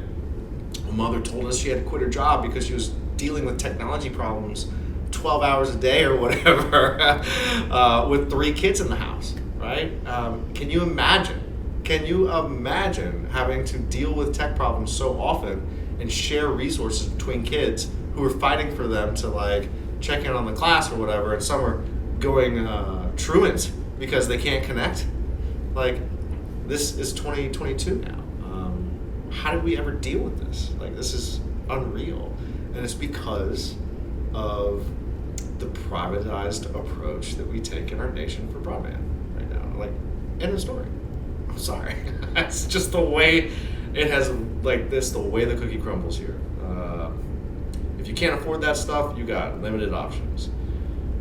a mother told us she had to quit her job because she was dealing with technology problems 12 hours a day or whatever with 3 kids in the house, right? Can you imagine having to deal with tech problems so often and share resources between kids who are fighting for them to check in on the class or whatever, and some are going truant because they can't connect? This is 2022 now. How did we ever deal with this? This is unreal. And it's because of the privatized approach that we take in our nation for broadband right now. End of story. I'm sorry. That's just the way it has, the way the cookie crumbles here. If you can't afford that stuff, you got limited options.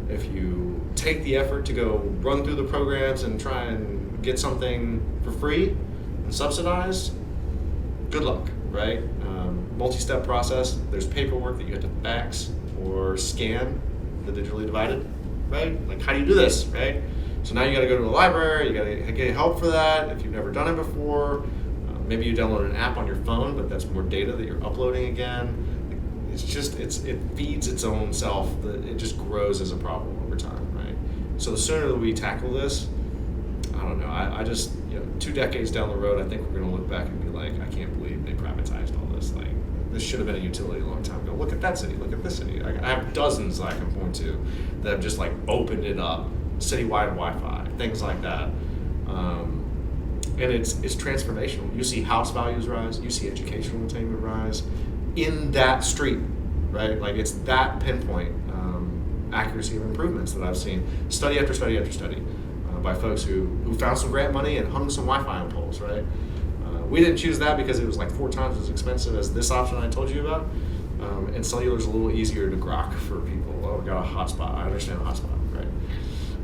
If you take the effort to go run through the programs and try and get something for free and subsidized, good luck, right? Multi-step process. There's paperwork that you have to fax or scan the digitally divided, right? How do you do this, right? So now you got to go to the library. You got to get help for that if you've never done it before. Maybe you download an app on your phone, but that's more data that you're uploading again. It feeds its own self. It just grows as a problem over time, right? So the sooner that we tackle this, I don't know. I just 2 decades down the road, I think we're going to look back and be I can't believe they privatized all this. this should have been a utility a long time ago. Look at that city. Look at this city. I have dozens that I can point to that have just like opened it up, citywide Wi-Fi, things like that. And it's transformational. You see house values rise. You see educational attainment rise in that street, right? Like it's that pinpoint accuracy of improvements that I've seen study after study after study by folks who found some grant money and hung some Wi-Fi on poles, right? We didn't choose that because it was like 4 times as expensive as this option I told you about. And cellular's a little easier to grok for people. Oh, we got a hotspot. I understand a hotspot, right?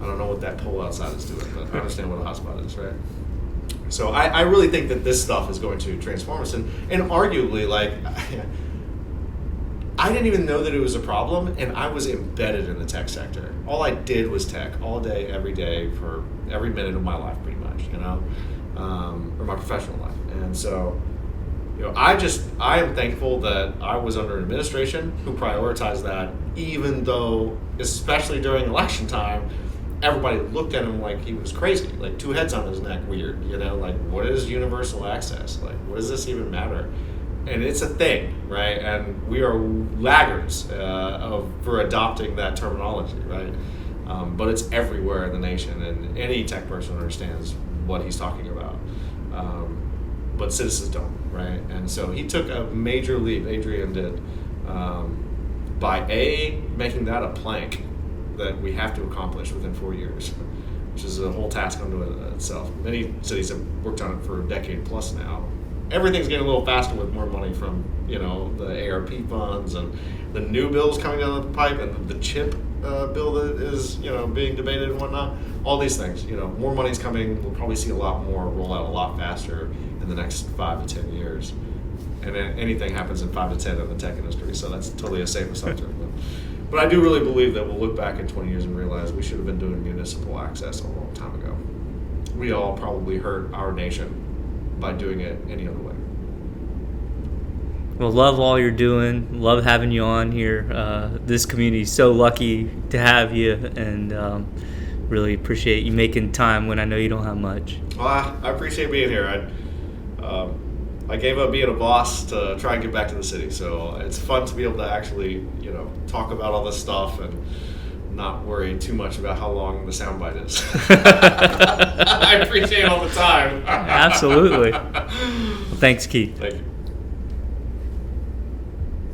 I don't know what that pole outside is doing, but I understand what a hotspot is, right? So I really think that this stuff is going to transform us. And arguably, like, I didn't even know that it was a problem, and I was embedded in the tech sector. All I did was tech all day, every day, for every minute of my life, pretty much, or my professional life. And so, I am thankful that I was under an administration who prioritized that, even though, especially during election time, everybody looked at him like he was crazy, like 2 heads on his neck weird, like what is universal access? Like, what does this even matter? And it's a thing, right? And we are laggards for adopting that terminology, right? But it's everywhere in the nation, and any tech person understands what he's talking about. But citizens don't, right? And so he took a major leap, Adrian did, by making that a plank that we have to accomplish within 4 years, which is a whole task unto itself. Many cities have worked on it for a decade plus now. Everything's getting a little faster with more money from, the ARP funds and the new bills coming down the pipe, and the chip bill that is, being debated and whatnot. All these things, more money's coming. We'll probably see a lot more roll out a lot faster in the next 5 to 10 years. And then anything happens in 5 to 10 in the tech industry, so that's totally a safe assumption. But I do really believe that we'll look back in 20 years and realize we should have been doing municipal access a long time ago. We all probably hurt our nation by doing it any other way. Well, love all you're doing. Love having you on here. This community is so lucky to have you, and really appreciate you making time when I know you don't have much. Well, I appreciate being here. I gave up being a boss to try and get back to the city, so it's fun to be able to actually, talk about all this stuff and not worry too much about how long the soundbite is. I appreciate all the time. Absolutely. Well, thanks, Keith. Thank you.